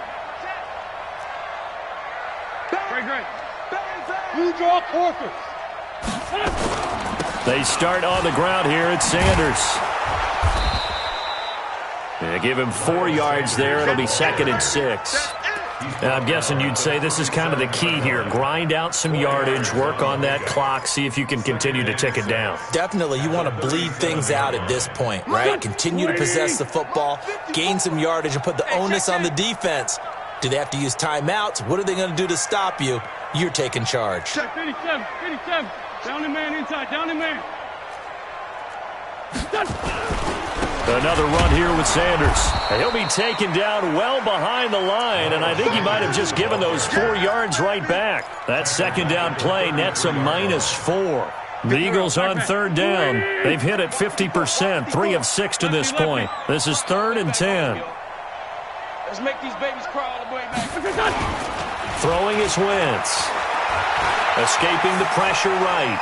You draw quarters. They start on the ground here at Sanders. They give him 4 yards there. It'll be 2nd and 6. Now, I'm guessing you'd say this is kind of the key here. Grind out some yardage, work on that clock, see if you can continue to tick it down. Definitely, you want to bleed things out at this point, right? Continue to possess the football, gain some yardage, and put the onus on the defense. Do they have to use timeouts? What are they going to do to stop you? you're taking charge. 57, 57. Down the man inside, down the man. Another run here with Sanders. He'll be taken down well behind the line, and I think he might have just given those 4 yards right back. That second down play nets a -4. The Eagles on third down. They've hit it 50%, 3 of 6 to this point. This is 3rd and 10. Let's make these babies cry all the way back. Throwing his Wentz. Escaping the pressure right.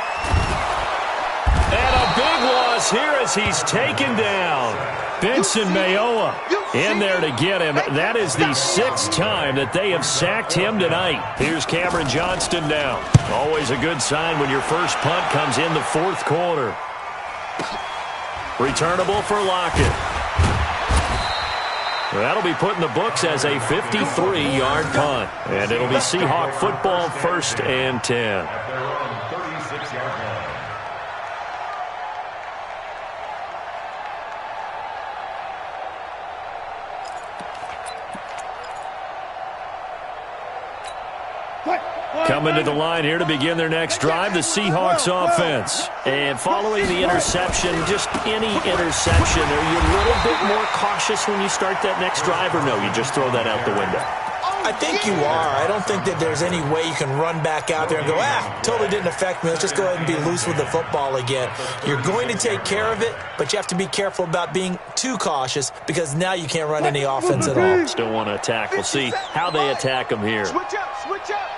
And a big loss here as he's taken down. Benson Mayowa in there to get him. That is the 6th time that they have sacked him tonight. Here's Cameron Johnston now. Always a good sign when your first punt comes in the 4th quarter. Returnable for Lockett. That'll be put in the books as a 53-yard punt. And it'll be Seahawk football, 1st and 10. Coming to the line here to begin their next drive, the Seahawks offense. And following the interception, just any interception, are you a little bit more cautious when you start that next drive, or no, you just throw that out the window? I think you are. I don't think that there's any way you can run back out there and go, totally didn't affect me. Let's just go ahead and be loose with the football again. You're going to take care of it, but you have to be careful about being too cautious because now you can't run any offense at all. Still want to attack. We'll see how they attack them here. Switch up, switch up.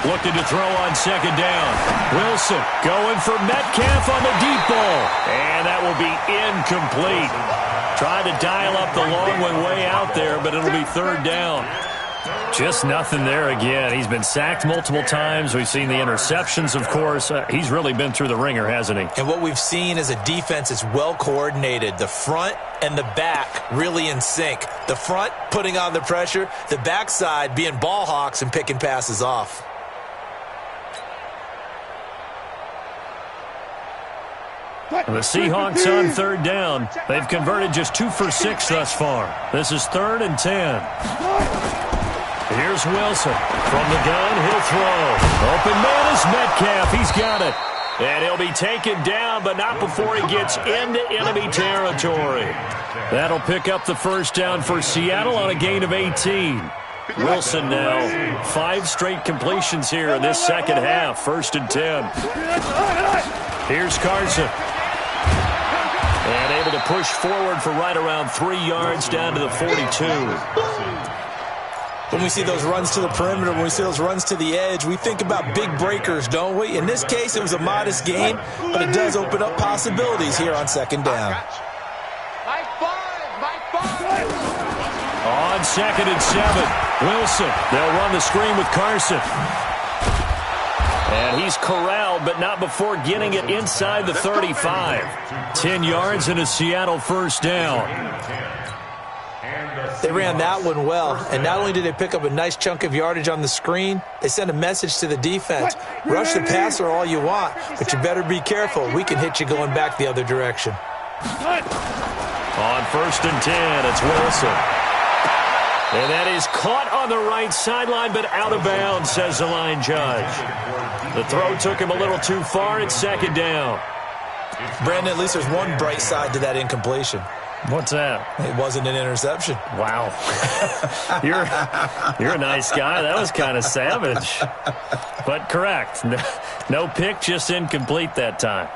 Looking to throw on second down. Wilson going for Metcalf on the deep ball. And that will be incomplete. Tried to dial up the long one way out there, but it'll be 3rd down. Just nothing there again. He's been sacked multiple times. We've seen the interceptions, of course. He's really been through the ringer, hasn't he? And what we've seen is a defense that's well coordinated. The front and the back really in sync. The front putting on the pressure. The backside being ball hawks and picking passes off. And the Seahawks on 3rd down. They've converted just 2 for 6 thus far. This is 3rd and 10. Here's Wilson. From the gun, he'll throw. Open man is Metcalf. He's got it. And he'll be taken down, but not before he gets into enemy territory. That'll pick up the 1st down for Seattle on a gain of 18. Wilson now 5 straight completions here in this second half. 1st and 10. Here's Carson. And able to push forward for right around 3 yards down to the 42. When we see those runs to the perimeter, when we see those runs to the edge, we think about big breakers, don't we? In this case, it was a modest gain, but it does open up possibilities here on 2nd down. On 2nd and 7, Wilson. They'll run the screen with Carson. And he's corralled, but not before getting it inside the 35. 10 yards and a Seattle 1st down. They ran that one well, and not only did they pick up a nice chunk of yardage on the screen, they sent a message to the defense. Rush the passer all you want, but you better be careful. We can hit you going back the other direction. On 1st and 10, it's Wilson. And that is caught on the right sideline, but out of bounds, says the line judge. The throw took him a little too far. It's 2nd down. Brandon, at least there's one bright side to that incompletion. What's that? It wasn't an interception. Wow. You're a nice guy. That was kind of savage. But correct. No pick, just incomplete that time.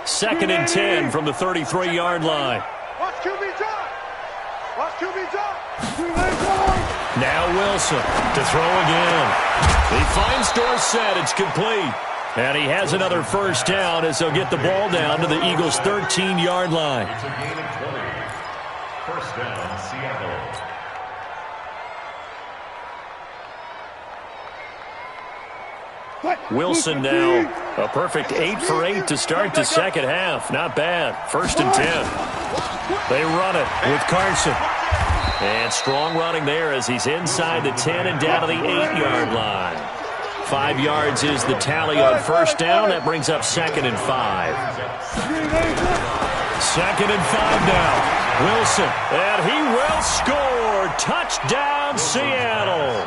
Second and 10 from the 33-yard line. Watch QB drop. Watch QB drop. Now Wilson to throw again. He finds Dorsett. It's complete. And he has another 1st down as they'll get the ball down to the Eagles' 13-yard line. It's a gain of 20. 1st down, Seattle. Wilson now a perfect 8 for 8 to start the second half. Not bad. 1st and 10. They run it with Carson. And strong running there as he's inside the 10 and down to the 8-yard line. 5 yards is the tally on first down. That brings up 2nd and 5. 2nd and 5 now. Wilson, and he will score. Touchdown, Seattle.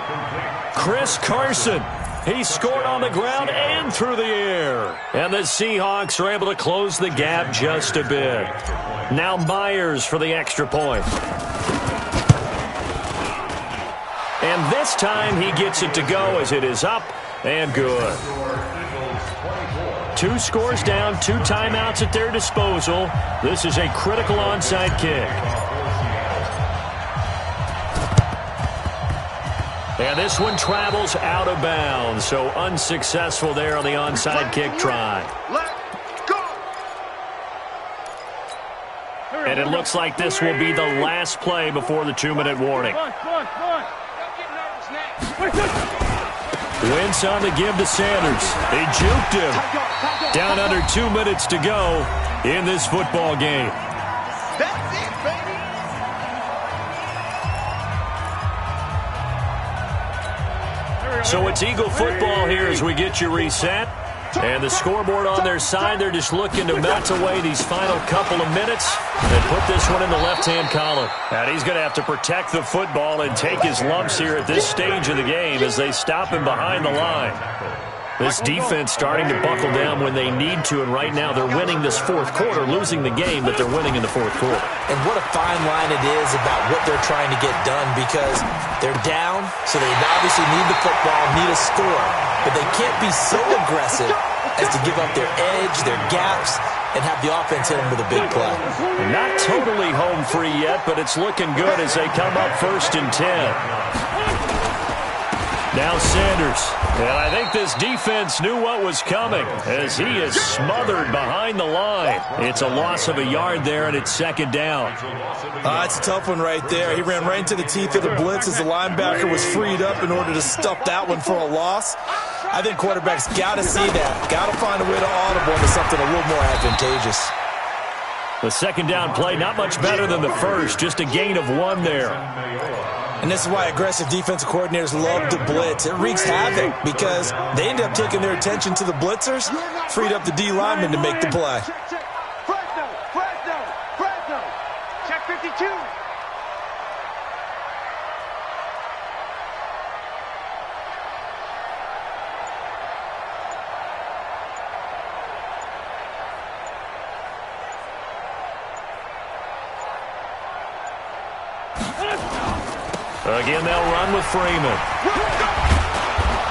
Chris Carson. He scored on the ground and through the air. And the Seahawks are able to close the gap just a bit. Now Myers for the extra point. And this time he gets it to go as it is up and good. 2 scores down, 2 timeouts at their disposal. This is a critical onside kick. And this one travels out of bounds, so unsuccessful there on the onside kick try. And it looks like this will be the last play before the 2-minute warning. Wentz on the give to Sanders. They juked him. Down under 2 minutes to go in this football game. That's it, baby. So it's Eagle football here as we get you reset. And the scoreboard on their side, they're just looking to melt away these final couple of minutes and put this one in the left-hand column. And he's going to have to protect the football and take his lumps here at this stage of the game as they stop him behind the line. This defense starting to buckle down when they need to, and right now they're winning this 4th quarter, losing the game, but they're winning in the 4th quarter. And what a fine line it is about what they're trying to get done, because they're down, so they obviously need the football, need a score. But they can't be so aggressive as to give up their edge, their gaps, and have the offense hit them with a big play. Not totally home free yet, but it's looking good as they come up 1st and 10. Now Sanders. And I think this defense knew what was coming as he is smothered behind the line. It's a loss of a yard there, and it's 2nd down. It's a tough one right there. He ran right into the teeth of the blitz as the linebacker was freed up in order to stuff that one for a loss. I think quarterbacks got to see that. Got to find a way to audible into something a little more advantageous. The 2nd down play, not much better than the first, just a gain of 1 there. And this is why aggressive defensive coordinators love to blitz. It wreaks havoc because they end up taking their attention to the blitzers, freed up the D lineman to make the play. Fresno. Check 52. Again, they'll run with Freeman.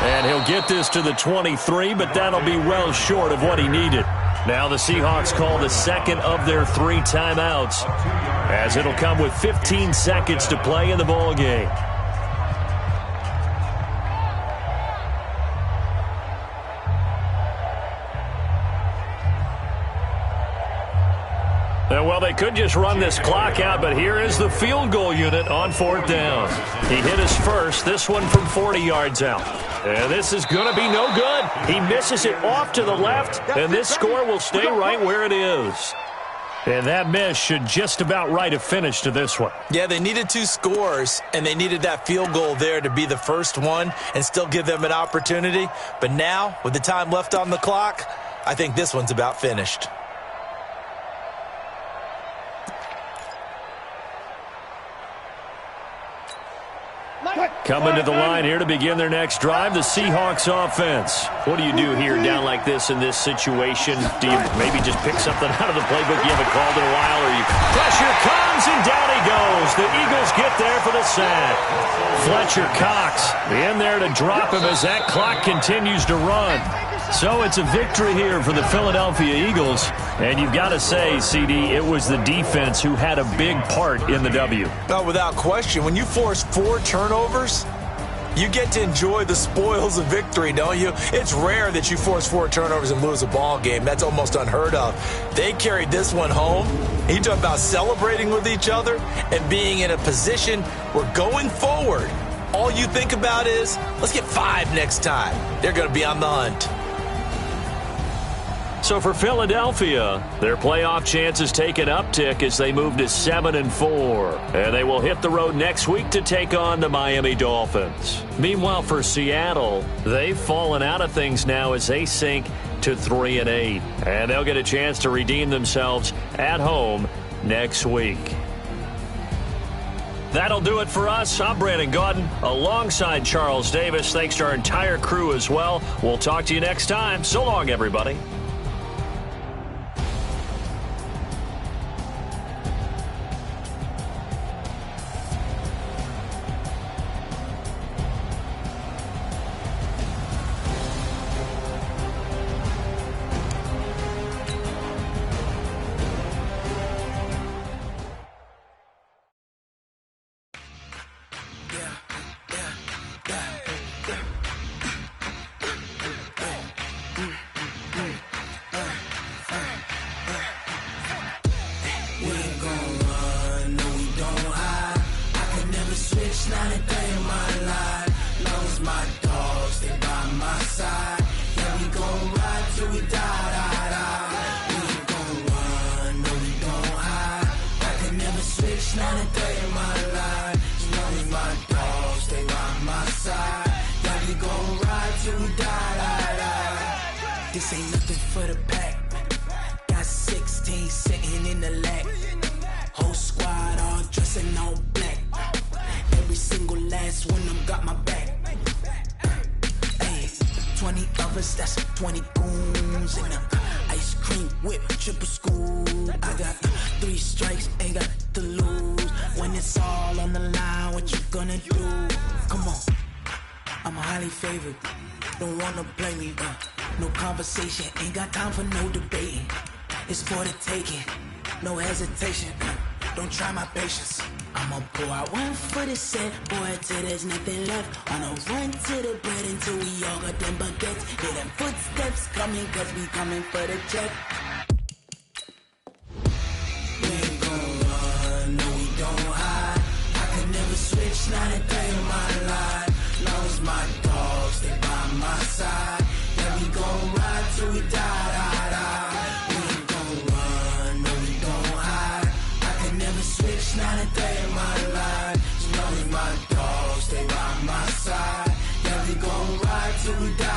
And he'll get this to the 23, but that'll be well short of what he needed. Now the Seahawks call the 2nd of their 3 timeouts, as it'll come with 15 seconds to play in the ball game. Well, they could just run this clock out, but here is the field goal unit on 4th down. He hit his first, this one from 40 yards out. And this is going to be no good. He misses it off to the left, and this score will stay right where it is. And that miss should just about write a finish to this one. Yeah, they needed 2 scores, and they needed that field goal there to be the first one and still give them an opportunity. But now, with the time left on the clock, I think this one's about finished. Coming to the line here to begin their next drive, the Seahawks offense. What do you do here down like this in this situation? Do you maybe just pick something out of the playbook you haven't called in a while, or you pressure comes and down he goes. The Eagles get there for the sack. Fletcher Cox in there to drop him as that clock continues to run. So it's a victory here for the Philadelphia Eagles. And you've got to say, CD, it was the defense who had a big part in the W. No, without question. When you force 4 turnovers, you get to enjoy the spoils of victory, don't you? It's rare that you force 4 turnovers and lose a ball game. That's almost unheard of. They carried this one home. You talk about celebrating with each other and being in a position where going forward, all you think about is, let's get 5 next time. They're going to be on the hunt. So for Philadelphia, their playoff chances take an uptick as they move to 7-4. And they will hit the road next week to take on the Miami Dolphins. Meanwhile, for Seattle, they've fallen out of things now as they sink to 3-8. And they'll get a chance to redeem themselves at home next week. That'll do it for us. I'm Brandon Gaudin alongside Charles Davis. Thanks to our entire crew as well. We'll talk to you next time. So long, everybody. This ain't nothing for the pack. Got 16 sitting in the lap. Whole squad all dressing all black. Every single last one of them got my back. Hey, 20 of us, that's 20 goons. And ice cream whip, triple school. I got 3 strikes, ain't got to lose. When it's all on the line, what you gonna do? Come on, I'm highly favored. Don't wanna blame me, no conversation, ain't got time for no debating. It's for the taking, no hesitation. Don't try my patience. I'ma pour out one for the set, boy, till there's nothing left. On a run to the bread until we all got them baguettes. Hear them footsteps coming, cause we coming for the check. We ain't gon' run, no we don't hide. I could never switch, not a day in my life. Long as my dogs, they by my side. Yeah, we gon' ride till we die. We ain't gon' run, no we don't hide. I can never switch, not a day in my life. As long as my dogs, they by my side. Yeah, we gon' ride till we die.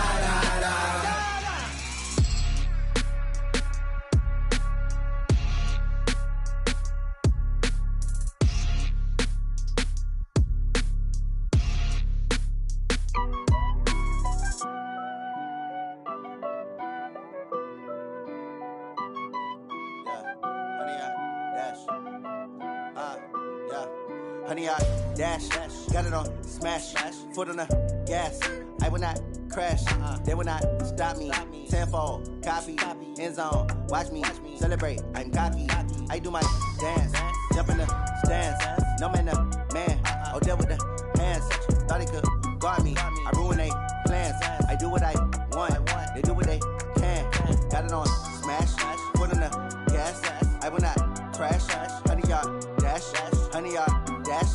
Honey, I dash, got it on smash, foot on the gas. I will not crash, they will not stop me. Tenfold, copy, end zone, watch me celebrate. I'm cocky, I do my dance, jump in the stands. No man, the man, oh, deal with the hands. Thought he could guard me, I ruin they plans. I do what I want, they do what they can. Got it on smash, foot on the gas. I will not crash, honey, y'all dash, honey, y'all dash,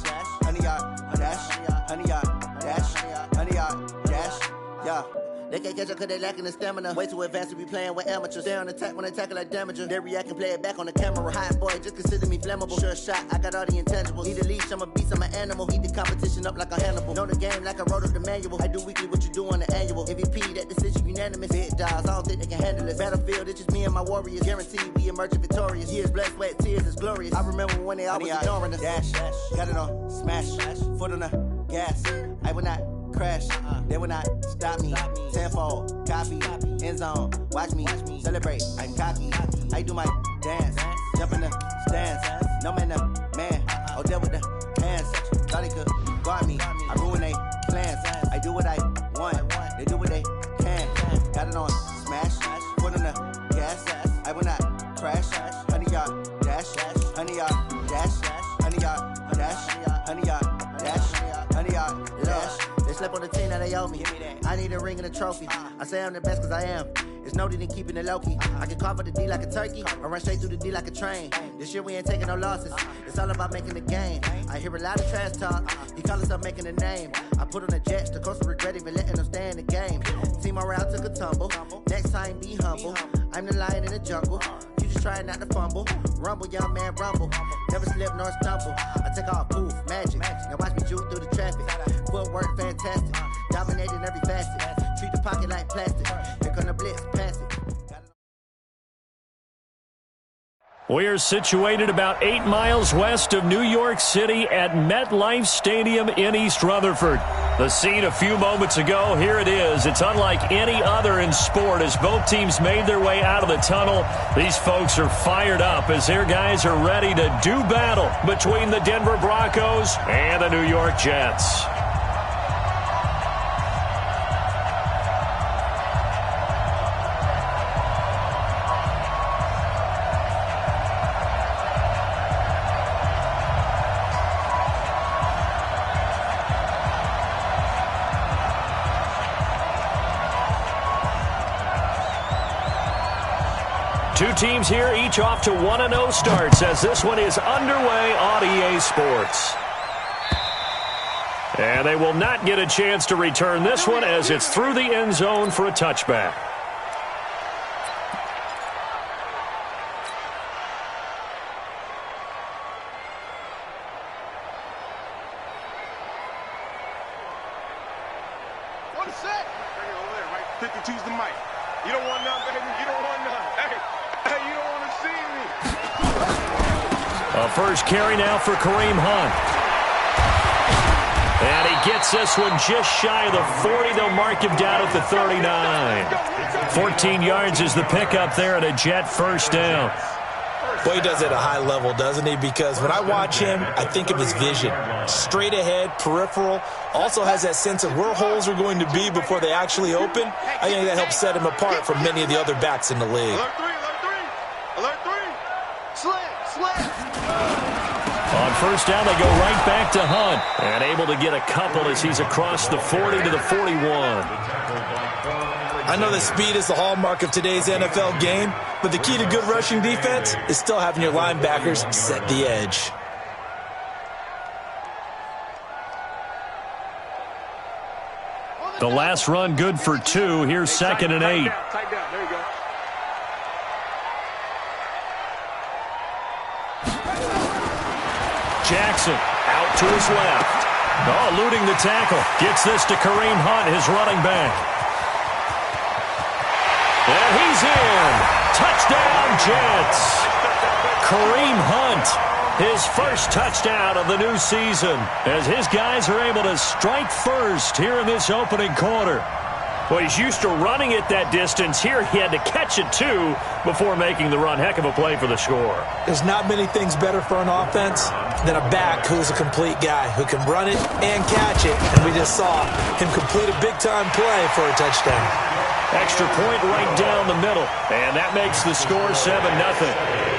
honey, y'all dash, honey, y'all dash, honey, y'all dash, yeah. They can't catch up cause they lacking the stamina. Way too advanced to be playing with amateurs. Stay on attack when they tackle like damager. They react and play it back on the camera. Hot boy, just consider me flammable. Sure shot, I got all the intangibles. Need a leash, I'm a beast, I'm an animal. Heat the competition up like a Hannibal. Know the game like I wrote up the manual. I do weekly what you do on the annual. MVP, that decision unanimous. Big dogs, I don't think they can handle it. Battlefield, it's just me and my warriors. Guaranteed we emerge victorious. Years, blood, sweat, tears, is glorious. I remember when they always ignoring us. Dash, got it on smash, foot on the gas. I will not crash, they will not stop me. Tenfold, copy, end zone, watch me celebrate. I'm cocky, I do my dance, jump in the stands. No man, the man, oh, deal with the hands. Thought he could guard me, I ruin they plans. I do what I want, they do what they can. Got it on smash, foot on the gas. I will not crash, honey, y'all dash, honey, y'all dash, honey, y'all dash, honey, y'all dash, honey, y'all dash. They slept on the team that they owe me. I need a ring and a trophy. I say I'm the best cause I am. It's no need in keeping it low-key. I can carve up the D like a turkey or run straight through the D like a train. This year we ain't taking no losses. It's all about making the game. I hear a lot of trash talk. He call himself making a name. I put on the Jets. The coach will regret even letting them stay in the game. Team morale took a tumble. Next time be humble. I I'm the lion in the jungle. You just trying not to fumble. Rumble, young man, rumble. Never slip nor stumble. I take off, poof, magic. Now watch me juke through the traffic. Footwork fantastic. Dominating every facet. Treat the pocket like plastic. Here come the blitz, pass it. We're situated about 8 miles west of New York City at MetLife Stadium in East Rutherford. The scene a few moments ago, here it is. It's unlike any other in sport as both teams made their way out of the tunnel. These folks are fired up as their guys are ready to do battle between the Denver Broncos and the New York Jets. Two teams here, each off to 1-0 starts as this one is underway on EA Sports. And they will not get a chance to return this one as it's through the end zone for a touchback. What a set. Bring it over there, right? 52's the mic. You don't want none, baby. You don't want none. Hey, you don't want to see me. A first carry now for Kareem Hunt. And he gets this one just shy of the 40. They'll mark him down at the 39. 14 yards is the pickup there and a Jet first down. Well, he does it at a high level, doesn't he? Because when I watch him, I think of his vision. Straight ahead, peripheral. Also has that sense of where holes are going to be before they actually open. I think that helps set him apart from many of the other backs in the league. Alert three, alert three. Alert three. Slam. On first down, they go right back to Hunt. And able to get a couple as he's across the 40 to the 41. I know that speed is the hallmark of today's NFL game, but the key to good rushing defense is still having your linebackers set the edge. The last run good for 2. Here's 2nd and 8. Tight down. There you go. Jackson out to his left. Oh, eluding the tackle. Gets this to Kareem Hunt, his running back. And he's in. Touchdown, Jets. Kareem Hunt, his first touchdown of the new season, as his guys are able to strike first here in this opening quarter. Well, he's used to running it that distance. Here he had to catch it, too, before making the run. Heck of a play for the score. There's not many things better for an offense than a back who's a complete guy, who can run it and catch it. And we just saw him complete a big-time play for a touchdown. Extra point right down the middle. And that makes the score 7-0.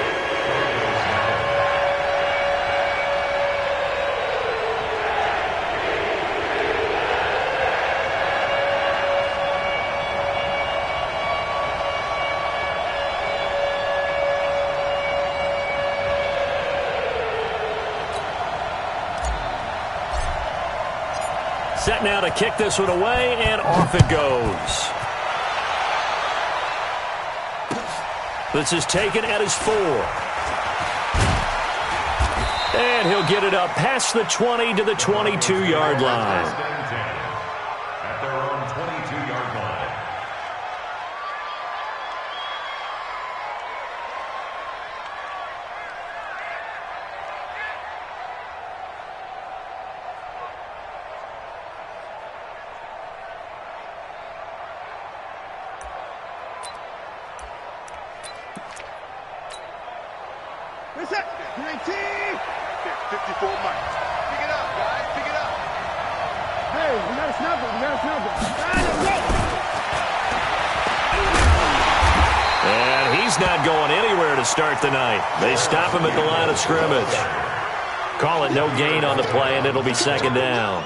Set now to kick this one away, and off it goes. This is taken at his 4. And he'll get it up past the 20 to the 22-yard line. At their own 22-yard line. What's that? 19. 54 Mike. Pick it up, guys. Pick it up. Hey, we got to snap it. And he's not going anywhere to start the night. They stop him at the line of scrimmage. Call it no gain on the play, and it'll be 2nd down.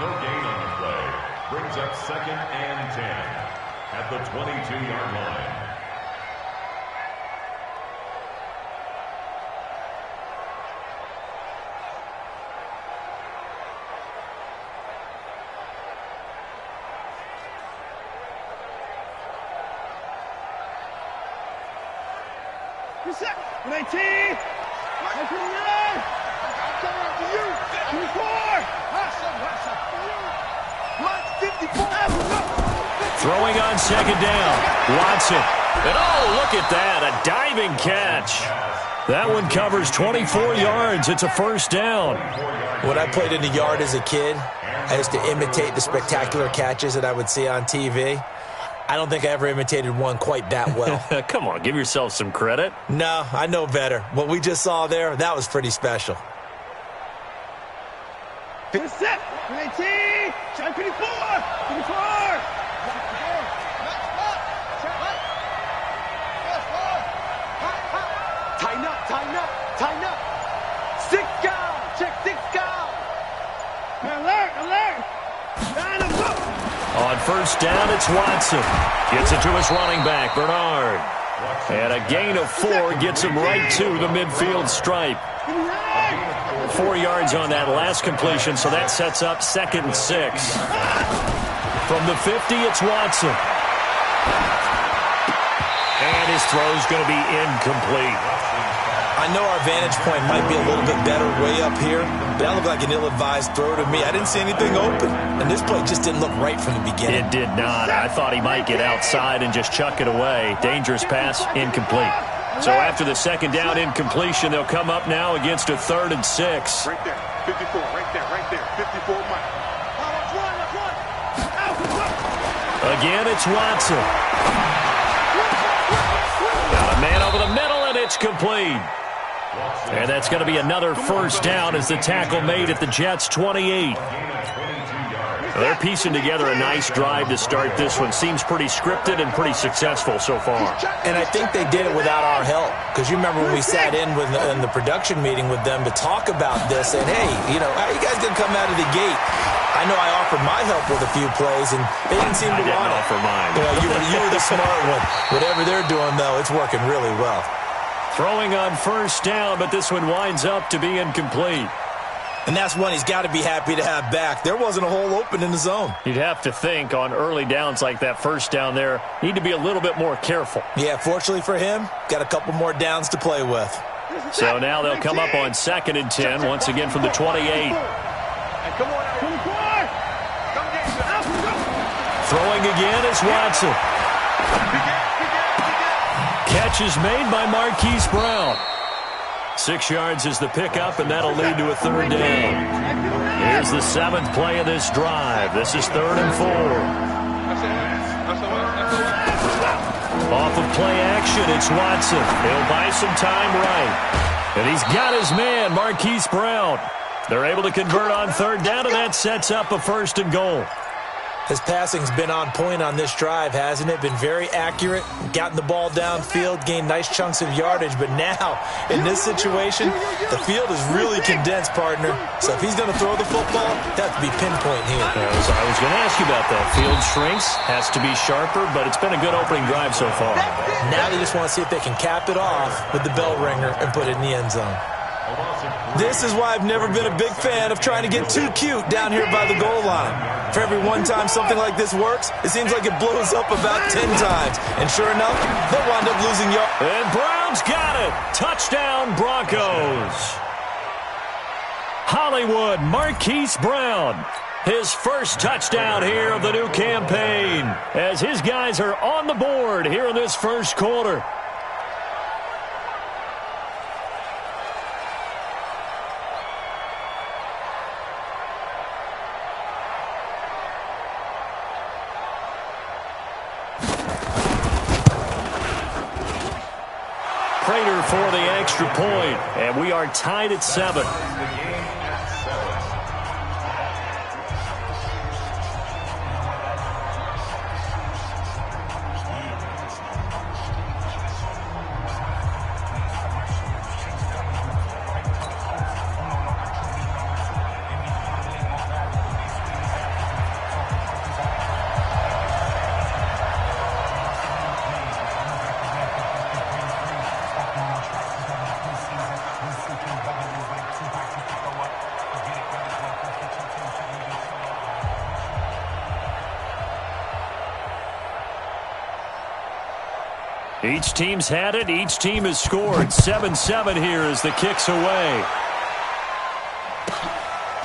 No gain on the play. Brings up 2nd and 10 at the 22-yard line. Reset. 19. 29. I'm coming after you. 24. 54. Throwing on second down. Watson. And oh, look at that. A diving catch. That one covers 24 yards. It's a first down. When I played in the yard as a kid, I used to imitate the spectacular catches that I would see on TV. I don't think I ever imitated one quite that well. Come on, give yourself some credit. No, I know better. What we just saw there, that was pretty special. Set. 19. 24. 24. Tighten up. 6 down. Check 6 down. Alert. Line up. On first down, it's Watson. Gets it to his running back, Bernard. And a gain of 4 gets him right to the midfield stripe. 4 yards on that last completion, so that sets up 2nd and 6. From the 50, it's Watson. And his throw's going to be incomplete. I know our vantage point might be a little bit better way up here, but that looked like an ill-advised throw to me. I didn't see anything open, and this play just didn't look right from the beginning. It did not. I thought he might get outside and just chuck it away. Dangerous pass, incomplete. So after the second down incompletion, they'll come up now against a 3rd and 6. Right there. 54. Right there. 54 Mike. Again, it's Watson. Got a man over the middle, and it's complete. And that's going to be another first down as the tackle made at the Jets' 28. They're piecing together a nice drive to start this one. Seems pretty scripted and pretty successful so far. And I think they did it without our help. Because you remember when we sat in the production meeting with them to talk about this, and hey, how you guys going to come out of the gate? I know I offered my help with a few plays, and they didn't seem to want it. I didn't offer mine. You were the smart one. Whatever they're doing, though, it's working really well. Throwing on first down, but this one winds up to be incomplete. And that's one he's got to be happy to have back. There wasn't a hole open in the zone. You'd have to think on early downs like that first down there, need to be a little bit more careful. Yeah, fortunately for him, got a couple more downs to play with. So now they'll come up on 2nd and 10, once again from the 28. Throwing again is Watson. Catch is made by Marquise Brown. 6 yards is the pickup, and that'll lead to a 3rd down. Here's the 7th play of this drive. This is 3rd and 4. Off of play action, it's Watson. He'll buy some time right. And he's got his man, Marquise Brown. They're able to convert on 3rd down, and that sets up a 1st and goal. His passing's been on point on this drive, hasn't it? Been very accurate, gotten the ball downfield, gained nice chunks of yardage. But now, in this situation, the field is really condensed, partner. So if he's going to throw the football, that has to be pinpoint here. I was going to ask you about that. Field shrinks, has to be sharper, but it's been a good opening drive so far. Now they just want to see if they can cap it off with the bell ringer and put it in the end zone. This is why I've never been a big fan of trying to get too cute down here by the goal line. For every one time something like this works, it seems like it blows up about 10 times. And sure enough, they'll wind up losing yards. And Brown's got it. Touchdown, Broncos. Hollywood, Marquise Brown. His first touchdown here of the new campaign, as his guys are on the board here in this first quarter. Prater for the extra point, and we are tied at 7. Each team's had it. Each team has scored. 7-7 here as the kick's away.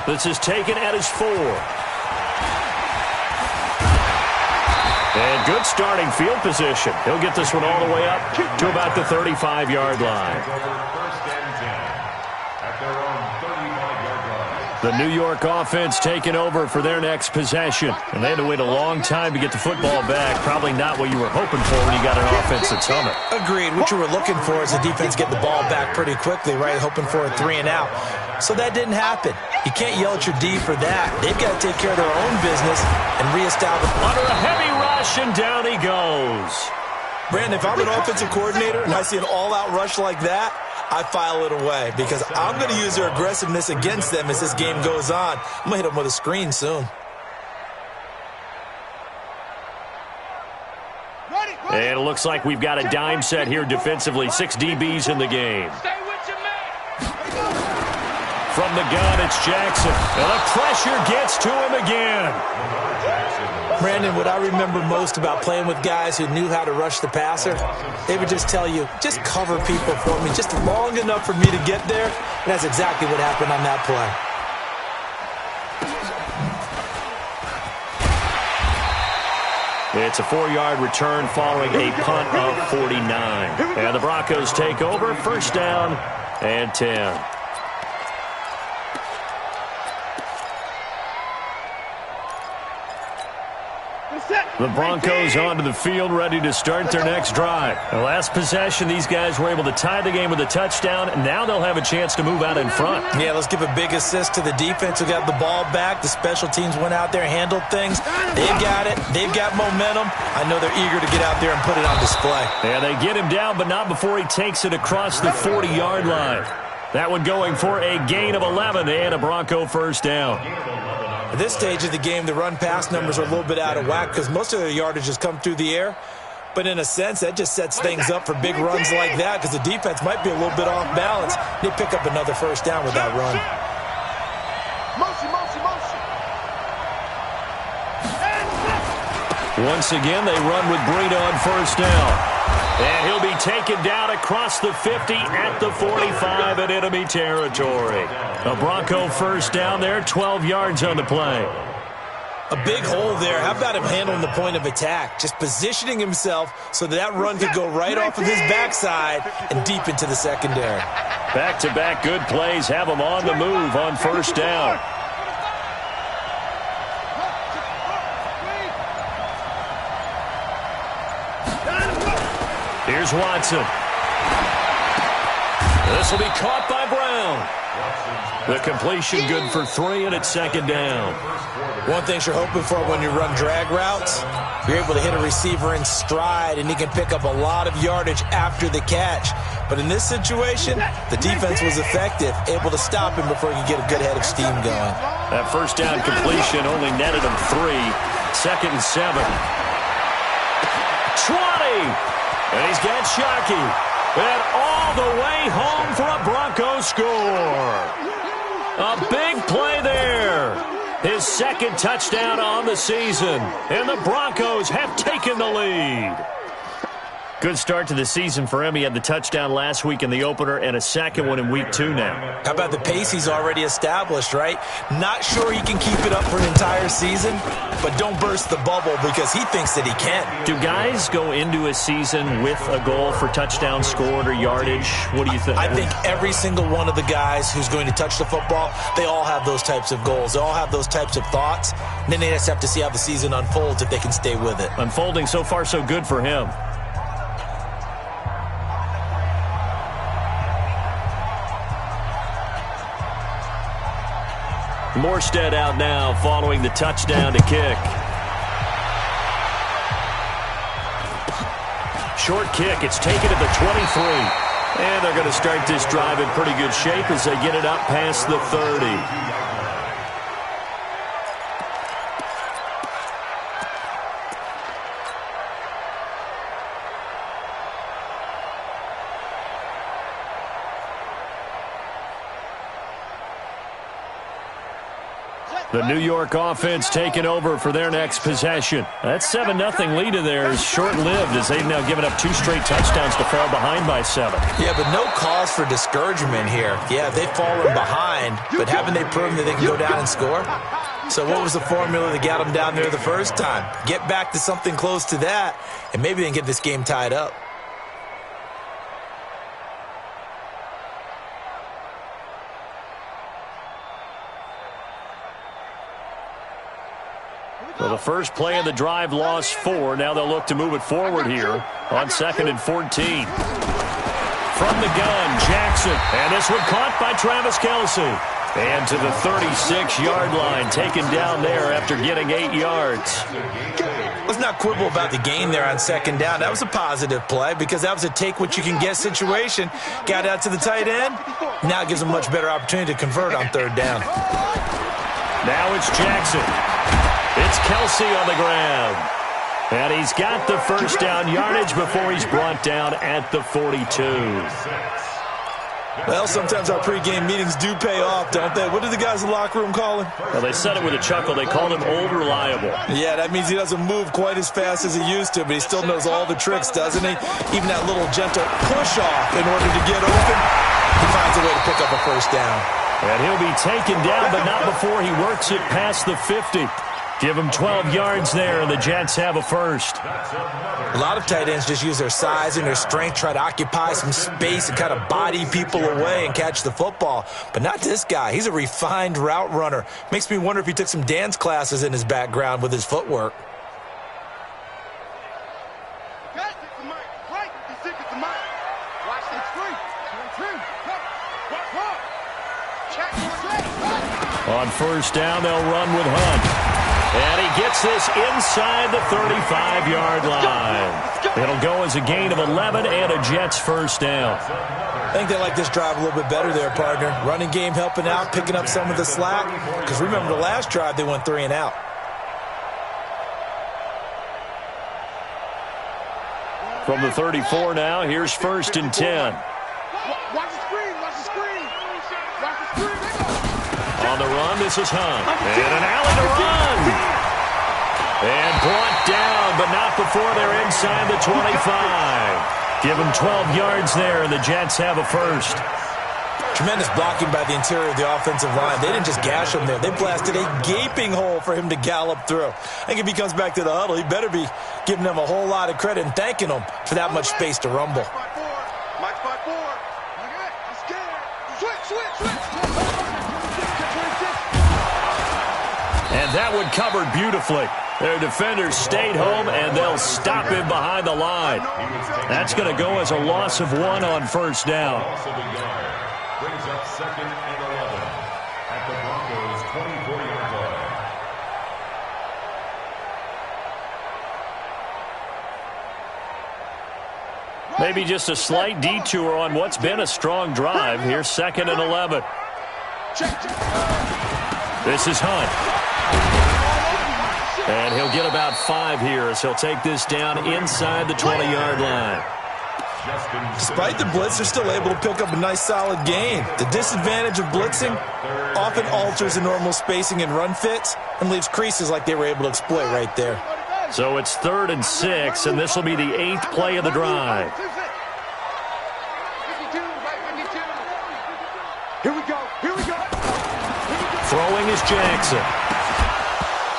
This is taken at his 4. And good starting field position. He'll get this one all the way up to about the 35-yard line. The New York offense taking over for their next possession. And they had to wait a long time to get the football back. Probably not what you were hoping for when you got an offense that's humming. Agreed. What you were looking for is the defense get the ball back pretty quickly, right? Hoping for a 3-and-out. So that didn't happen. You can't yell at your D for that. They've got to take care of their own business and reestablish. Under a heavy rush, and down he goes. Brandon, if I'm an offensive coordinator and I see an all-out rush like that, I file it away because I'm going to use their aggressiveness against them as this game goes on. I'm going to hit them with a screen soon. And it looks like we've got a dime set here defensively. 6 DBs in the game. From the gun, it's Jackson. And the pressure gets to him again. Brandon, what I remember most about playing with guys who knew how to rush the passer, they would just tell you, just cover people for me, just long enough for me to get there. And that's exactly what happened on that play. It's a 4-yard return following a punt of 49. And the Broncos take over, first down and 10. The Broncos onto the field, ready to start their next drive. The last possession, these guys were able to tie the game with a touchdown, and now they'll have a chance to move out in front. Yeah, let's give a big assist to the defense who got the ball back. The special teams went out there and handled things. They've got it. They've got momentum. I know they're eager to get out there and put it on display. Yeah, they get him down, but not before he takes it across the 40-yard line. That one going for a gain of 11 and a Bronco first down. At this stage of the game, the run-pass numbers are a little bit out of whack because most of their yardage has come through the air. But in a sense, that just sets things up for big runs like that because the defense might be a little bit off balance. They pick up another first down with that run. Once again, they run with Breida on first down. And he'll be taken down across the 50 at the 45 in enemy territory. A Bronco first down there, 12 yards on the play. A big hole there. How about him handling the point of attack? Just positioning himself so that run could go right off of his backside and deep into the secondary. Back-to-back good plays have him on the move on first down. Here's Watson. This will be caught by Brown. The completion good for 3, and it's second down. One thing you're hoping for when you run drag routes, you're able to hit a receiver in stride, and he can pick up a lot of yardage after the catch. But in this situation, the defense was effective, able to stop him before he could get a good head of steam going. That first down completion only netted him 3. Second and 7. 20! And he's got Shockey. And all the way home for a Broncos score. A big play there. His second touchdown on the season. And the Broncos have taken the lead. Good start to the season for him. He had the touchdown last week in the opener and a second one in week 2 now. How about the pace he's already established, right? Not sure he can keep it up for an entire season, but don't burst the bubble because he thinks that he can. Do guys go into a season with a goal for touchdown scored or yardage? What do you think? I think every single one of the guys who's going to touch the football, they all have those types of goals. They all have those types of thoughts. And then they just have to see how the season unfolds if they can stay with it. Unfolding so far so good for him. Morstead out now following the touchdown to kick. Short kick. It's taken at the 23. And they're going to start this drive in pretty good shape as they get it up past the 30. The New York offense taking over for their next possession. That 7-0 lead of theirs is short-lived as they've now given up 2 straight touchdowns to fall behind by 7. Yeah, but no cause for discouragement here. Yeah, they've fallen behind, but haven't they proven that they can go down and score? So what was the formula that got them down there the first time? Get back to something close to that, and maybe they can get this game tied up. So the first play of the drive lost 4. Now they'll look to move it forward here on 2nd and 14. From the gun, Jackson. And this one caught by Travis Kelce. And to the 36-yard line, taken down there after getting 8 yards. Let's not quibble about the gain there on 2nd down. That was a positive play because that was a take-what-you-can-get situation. Got out to the tight end. Now it gives them a much better opportunity to convert on 3rd down. Now it's Jackson. It's Kelce on the ground. And he's got the first down yardage before he's brought down at the 42. Well, sometimes our pregame meetings do pay off, don't they? What did the guys in the locker room call him? Well, they said it with a chuckle. They called him Old Reliable. Yeah, that means he doesn't move quite as fast as he used to, but he still knows all the tricks, doesn't he? Even that little gentle push-off in order to get open, he finds a way to pick up a first down. And he'll be taken down, but not before he works it past the 50. Give him 12 yards there, and the Jets have a first. A lot of tight ends just use their size and their strength, try to occupy some space and kind of body people away and catch the football. But not this guy. He's a refined route runner. Makes me wonder if he took some dance classes in his background with his footwork. On first down, they'll run with Hunt. And he gets this inside the 35-yard line. It'll go as a gain of 11 and a Jets first down. I think they like this drive a little bit better there, partner. Running game helping out, picking up some of the slack. Because remember the last drive, they went 3 and out. From the 34 now, here's 1st and 10. Watch the screen, watch the screen. Watch the screen. On the run, this is Hunt. And an alley to run. And brought down, but not before they're inside the 25. Give them 12 yards there, and the Jets have a first. Tremendous blocking by the interior of the offensive line. They didn't just gash him there. They blasted a gaping hole for him to gallop through. I think if he comes back to the huddle, he better be giving them a whole lot of credit and thanking them for that much space to rumble. Mike 5-4. I'm scared. Switch. And that one covered beautifully. Their defenders stayed home, and they'll stop him behind the line. That's going to go as a loss of 1 on first down. Brings up 2nd and 11 at the Broncos' 24-yard line. Maybe just a slight detour on what's been a strong drive. Here's 2nd and 11. This is Hunt. And he'll get about 5 here as he'll take this down inside the 20-yard line. Despite the blitz, they're still able to pick up a nice solid gain. The disadvantage of blitzing often alters the normal spacing and run fits and leaves creases like they were able to exploit right there. So it's 3rd and 6, and this will be the 8th play of the drive. Here we go. Throwing is Jackson.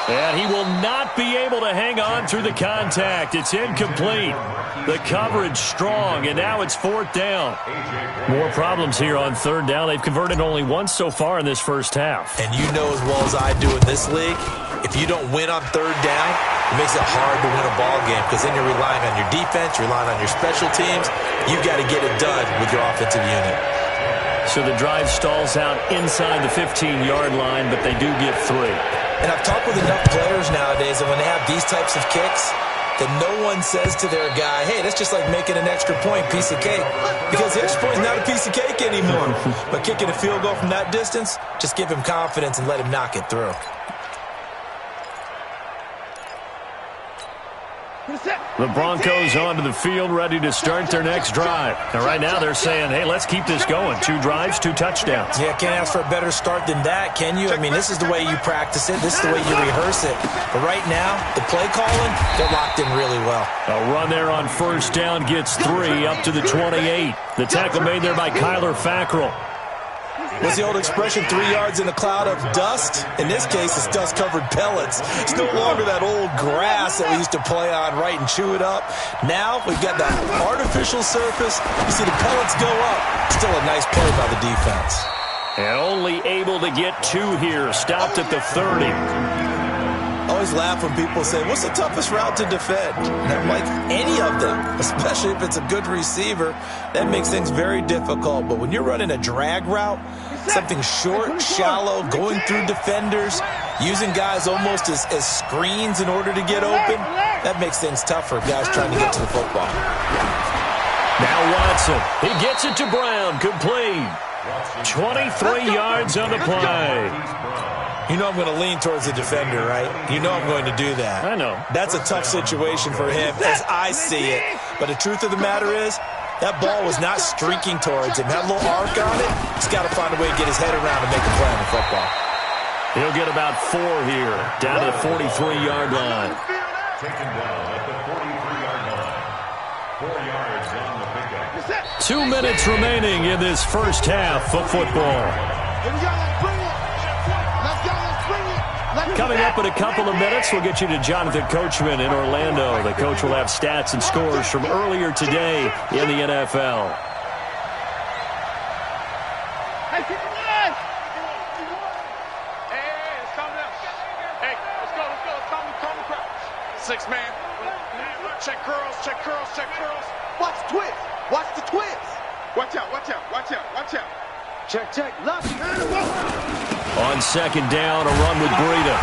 And he will not be able to hang on through the contact. It's incomplete. The coverage strong, and now it's 4th down. More problems here on 3rd down. They've converted only once so far in this first half. And you know as well as I do in this league, if you don't win on 3rd down, it makes it hard to win a ball game because then you're relying on your defense, you're relying on your special teams. You've got to get it done with your offensive unit. So the drive stalls out inside the 15-yard line, but they do get 3. And I've talked with enough players nowadays that when they have these types of kicks, that no one says to their guy, hey, that's just like making an extra point, piece of cake. Because the extra point is not a piece of cake anymore. But kicking a field goal from that distance, just give him confidence and let him knock it through. The Broncos onto the field, ready to start their next drive. And right now they're saying, hey, let's keep this going. 2 drives, 2 touchdowns. Yeah, can't ask for a better start than that, can you? I mean, this is the way you practice it. This is the way you rehearse it. But right now, the play calling, they're locked in really well. A run there on first down gets 3 up to the 28. The tackle made there by Kyler Fackrell. What's the old expression, 3 yards in a cloud of dust? In this case, it's dust-covered pellets. It's no longer that old grass that we used to play on, right, and chew it up. Now we've got that artificial surface. You see the pellets go up. Still a nice play by the defense. And only able to get 2 here. Stopped at the 30. I always laugh when people say, what's the toughest route to defend? And I'm like, any of them, especially if it's a good receiver. That makes things very difficult. But when you're running a drag route, something short, shallow, going through defenders, using guys almost as screens in order to get open, that makes things tough for guys trying to get to the football. Now Watson. He gets it to Brown. Complete. 23 yards on the play. You know I'm going to lean towards the defender, right? You know I'm going to do that. I know. That's a tough situation for him as I see it. But the truth of the matter is, that ball was not streaking towards him. Had a little arc on it. He's got to find a way to get his head around and make a play on the football. He'll get about 4 here, down to the 43-yard line. Taken down at the 43-yard line. 4 yards on the pickup. 2 minutes remaining in this first half of football. Coming up in a couple of minutes, we'll get you to Jonathan Coachman in Orlando. The coach will have stats and scores from earlier today in the NFL. Hey, it's coming up. Hey, let's go. Calm the crowd. 6 man. Check curls. Watch the twist. Watch out. Check. Love you. On second down, a run with Breida.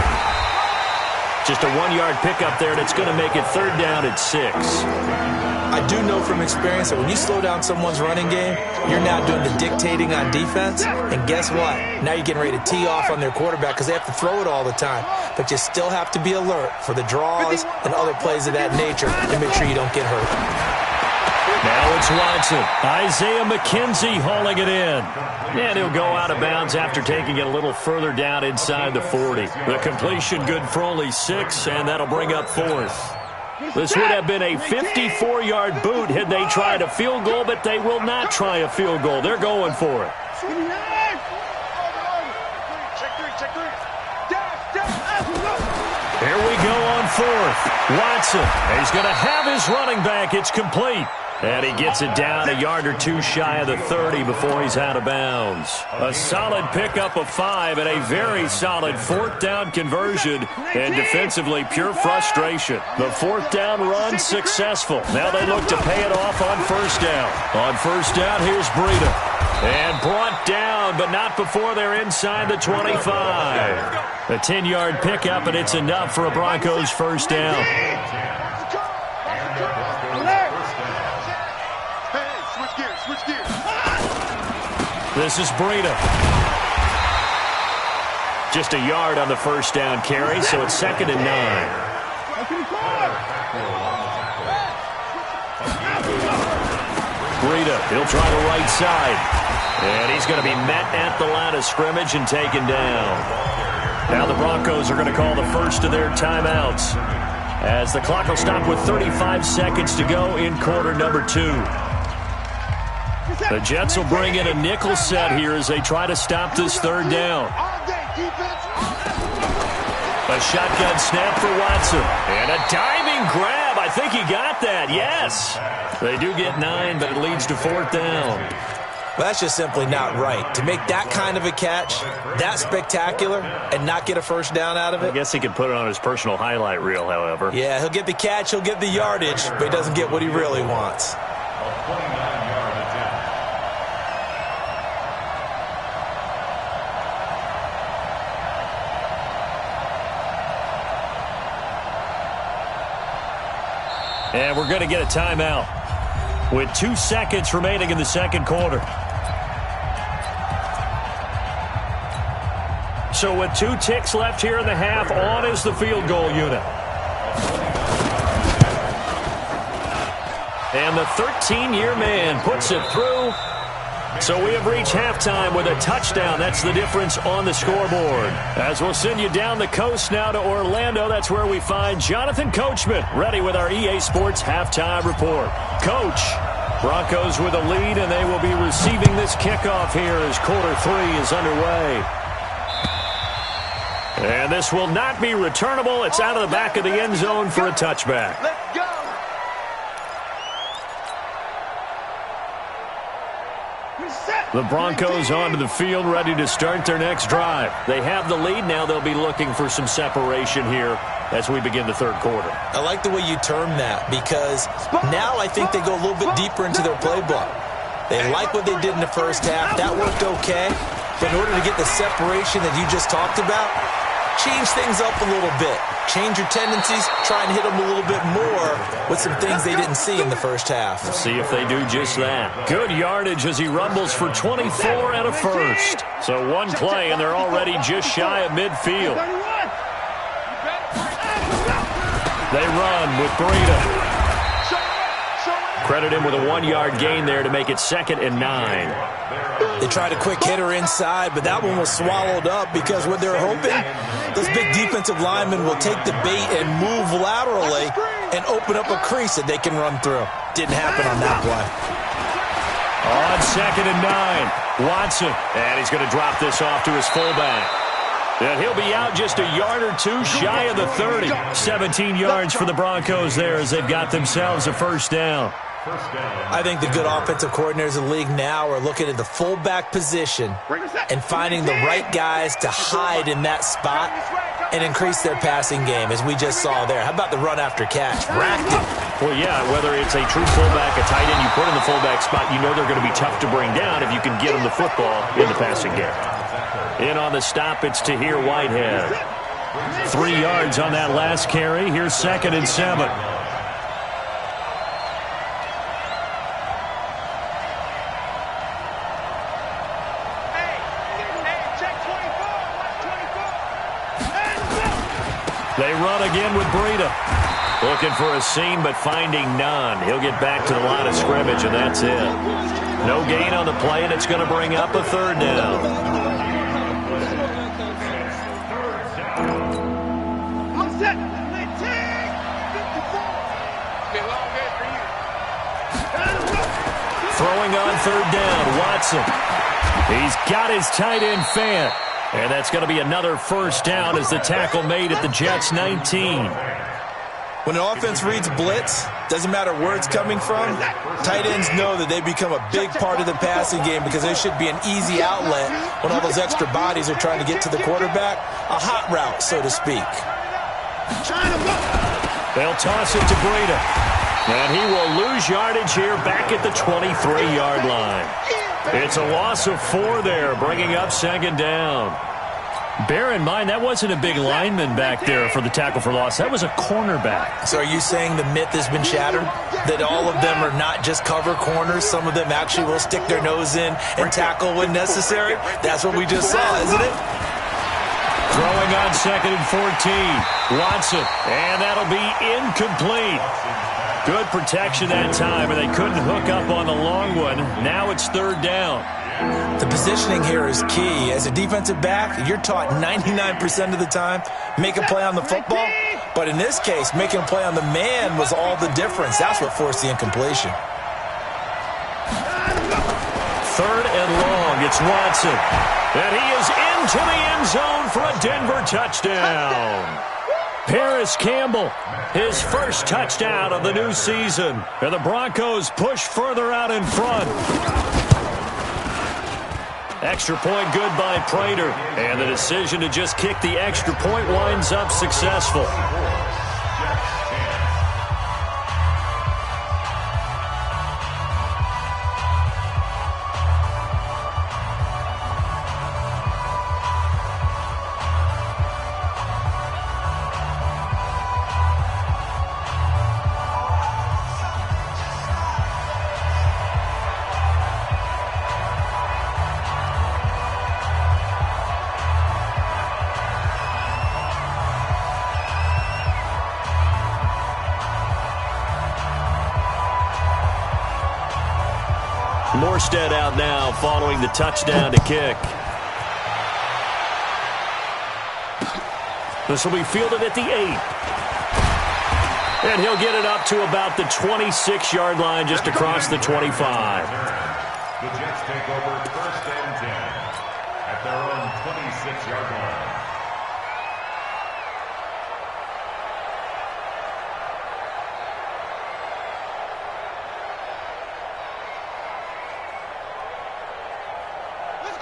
Just a 1-yard pickup there, and it's going to make it 3rd down at 6. I do know from experience that when you slow down someone's running game, you're now doing the dictating on defense. And guess what? Now you're getting ready to tee off on their quarterback because they have to throw it all the time. But you still have to be alert for the draws and other plays of that nature and make sure you don't get hurt. Now it's Watson. Isaiah McKenzie hauling it in. And he'll go out of bounds after taking it a little further down inside the 40. The completion good for only 6, and that'll bring up 4th. This would have been a 54-yard boot had they tried a field goal, but they will not try a field goal. They're going for it. Here we go on 4th. Watson. He's going to have his running back. It's complete. And he gets it down a yard or 2 shy of the 30 before he's out of bounds. A solid pickup of 5 and a very solid 4th down conversion. And defensively, pure frustration. The 4th down run successful. Now they look to pay it off on 1st down. On 1st down, here's Breida. And brought down, but not before they're inside the 25. A 10-yard pickup, and it's enough for a Broncos 1st down. This is Breida. Just a yard on the 1st down carry, so it's 2nd and 9. Breida, he'll try the right side. And he's going to be met at the line of scrimmage and taken down. Now the Broncos are going to call the first of their timeouts, as the clock will stop with 35 seconds to go in quarter number 2. The Jets will bring in a nickel set here as they try to stop this 3rd down. A shotgun snap for Watson. And a diving grab. I think he got that. Yes. They do get 9, but it leads to 4th down. Well, that's just simply not right. To make that kind of a catch, that spectacular, and not get a 1st down out of it. I guess he could put it on his personal highlight reel, however. Yeah, he'll get the catch, he'll get the yardage, but he doesn't get what he really wants. And we're going to get a timeout with 2 seconds remaining in the 2nd quarter. So with 2 ticks left here in the half, on is the field goal unit. And the 13-year man puts it through. So we have reached halftime with a touchdown. That's the difference on the scoreboard. As we'll send you down the coast now to Orlando, that's where we find Jonathan Coachman, ready with our EA Sports halftime report. Coach, Broncos with a lead, and they will be receiving this kickoff here as quarter 3 is underway. And this will not be returnable. It's out of the back of the end zone for a touchback. Let's go. The Broncos onto the field, ready to start their next drive. They have the lead. Now they'll be looking for some separation here as we begin the third quarter. I like the way you term that, because now I think they go a little bit deeper into their playbook. They like what they did in the first half. That worked okay. But in order to get the separation that you just talked about, change things up a little bit. Change your tendencies. Try and hit them a little bit more with some things they didn't see in the first half. See if they do just that. Good yardage as he rumbles for 24 and a first. So one play, and they're already just shy of midfield. They run with Breida. Credit him with a 1-yard gain there to make it 2nd and 9. They tried a quick hitter inside, but that one was swallowed up because what they're hoping, those big defensive linemen will take the bait and move laterally and open up a crease that they can run through. Didn't happen on that play. On 2nd and 9, Watson. And he's going to drop this off to his fullback. And he'll be out just a yard or two shy of the 30. 17 yards for the Broncos there as they've got themselves a first down. I think the good offensive coordinators in the league now are looking at the fullback position and finding the right guys to hide in that spot and increase their passing game, as we just saw there. How about the run after catch? Racked it. Well, yeah, whether it's a true fullback, a tight end, you put in the fullback spot, you know they're going to be tough to bring down if you can get them the football in the passing game. In on the stop, it's Tahir Whitehead. 3 yards on that last carry. Here's 2nd and 7. They run again with Breida. Looking for a seam, but finding none. He'll get back to the line of scrimmage, and that's it. No gain on the play, and it's going to bring up a 3rd down. Throwing on 3rd down, Watson. He's got his tight end Fant. And that's going to be another first down as the tackle made at the Jets' 19. When an offense reads blitz, doesn't matter where it's coming from, tight ends know that they become a big part of the passing game because they should be an easy outlet when all those extra bodies are trying to get to the quarterback. A hot route, so to speak. They'll toss it to Breida. And he will lose yardage here back at the 23-yard line. It's a loss of 4 there, bringing up 2nd down. Bear in mind, that wasn't a big lineman back there for the tackle for loss. That was a cornerback. So are you saying the myth has been shattered? That all of them are not just cover corners? Some of them actually will stick their nose in and tackle when necessary? That's what we just saw, isn't it? Throwing on 2nd and 14. Watson. And that'll be incomplete. Good protection that time, and they couldn't hook up on the long one. Now it's 3rd down. The positioning here is key. As a defensive back, you're taught 99% of the time, make a play on the football. But in this case, making a play on the man was all the difference. That's what forced the incompletion. 3rd and long. It's Watson. And he is into the end zone for a Denver touchdown. Paris Campbell, his first touchdown of the new season. And the Broncos push further out in front. Extra point good by Prater. And the decision to just kick the extra point winds up successful. Morstead out now following the touchdown to kick. This will be fielded at the 8. And he'll get it up to about the 26-yard line just across the 25. The Jets take over 1st and 10 at their own 26-yard line.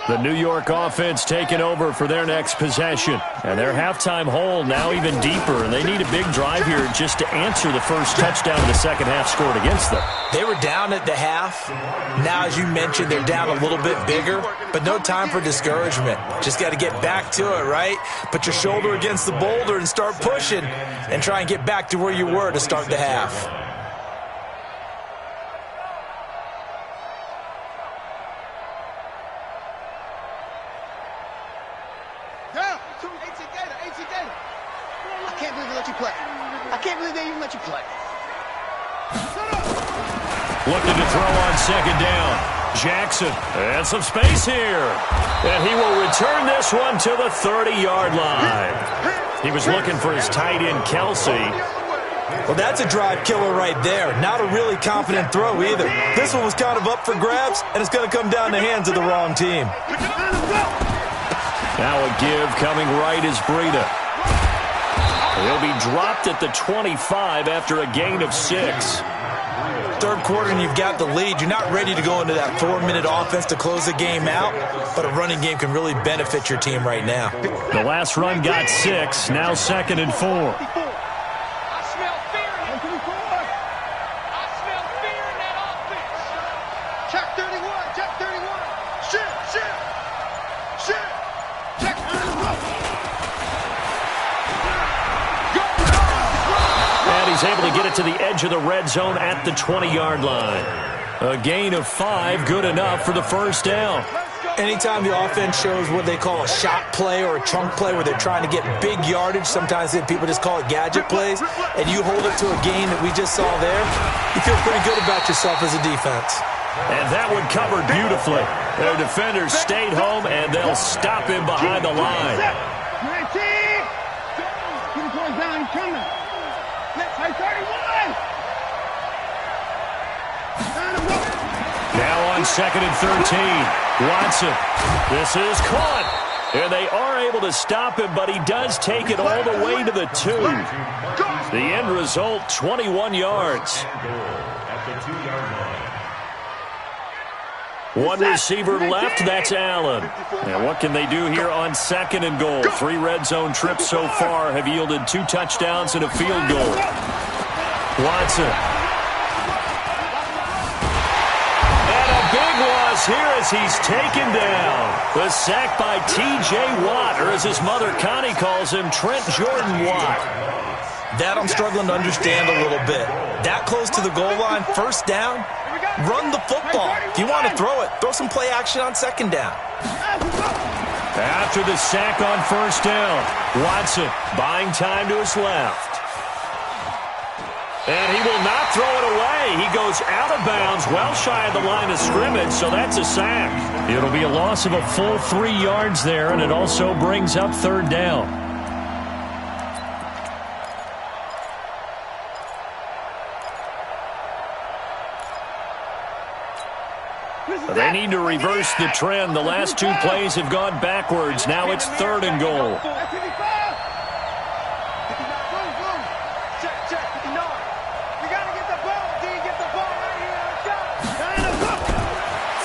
The New York offense taking over for their next possession. And their halftime hole now even deeper, and they need a big drive here just to answer the first touchdown of the second half scored against them. They were down at the half. Now, as you mentioned, they're down a little bit bigger, but no time for discouragement. Just got to get back to it, right? Put your shoulder against the boulder and start pushing and try and get back to where you were to start the half. Looking to throw on second down. Jackson, and some space here. And he will return this one to the 30-yard line. He was looking for his tight end, Kelsey. Well, that's a drive killer right there. Not a really confident throw either. This one was kind of up for grabs, and it's going to come down the hands of the wrong team. Now a give coming right is Breida. He'll be dropped at the 25 after a gain of 6. Third quarter and you've got the lead. You're not ready to go into that 4-minute offense to close the game out, but a running game can really benefit your team right now. The last run got 6, now 2nd and 4. Able to get it to the edge of the red zone at the 20-yard line. A gain of 5, good enough for the first down. Anytime the offense shows what they call a shot play or a chunk play where they're trying to get big yardage, sometimes people just call it gadget plays, and you hold it to a gain that we just saw there, you feel pretty good about yourself as a defense. And that one covered beautifully. Their defenders stayed home, and they'll stop him behind the line. Now on 2nd and 13, Watson. This is caught. And they are able to stop him, but he does take it all the way to the 2. The end result, 21 yards. One receiver left, that's Allen. And what can they do here on 2nd and goal? 3 red zone trips so far have yielded 2 touchdowns and a field goal. Watson. And a big loss here as he's taken down. The sack by T.J. Watt, or as his mother Connie calls him, Trent Jordan Watt. That I'm struggling to understand a little bit. That close to the goal line, first down, run the football. If you want to throw it, throw some play action on 2nd down. After the sack on 1st down, Watson buying time to his left. And he will not throw it away. He goes out of bounds, well shy of the line of scrimmage, so that's a sack. It'll be a loss of a full 3 yards there, and it also brings up 3rd down. They need to reverse the trend. The last 2 plays have gone backwards. Now it's 3rd and goal.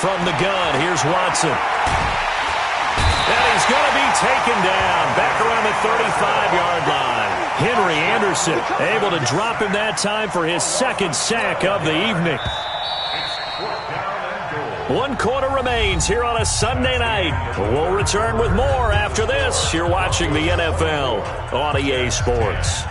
From the gun, here's Watson. And he's going to be taken down back around the 35-yard line. Henry Anderson able to drop him that time for his 2nd sack of the evening. 1 quarter remains here on a Sunday night. We'll return with more after this. You're watching the NFL on EA Sports.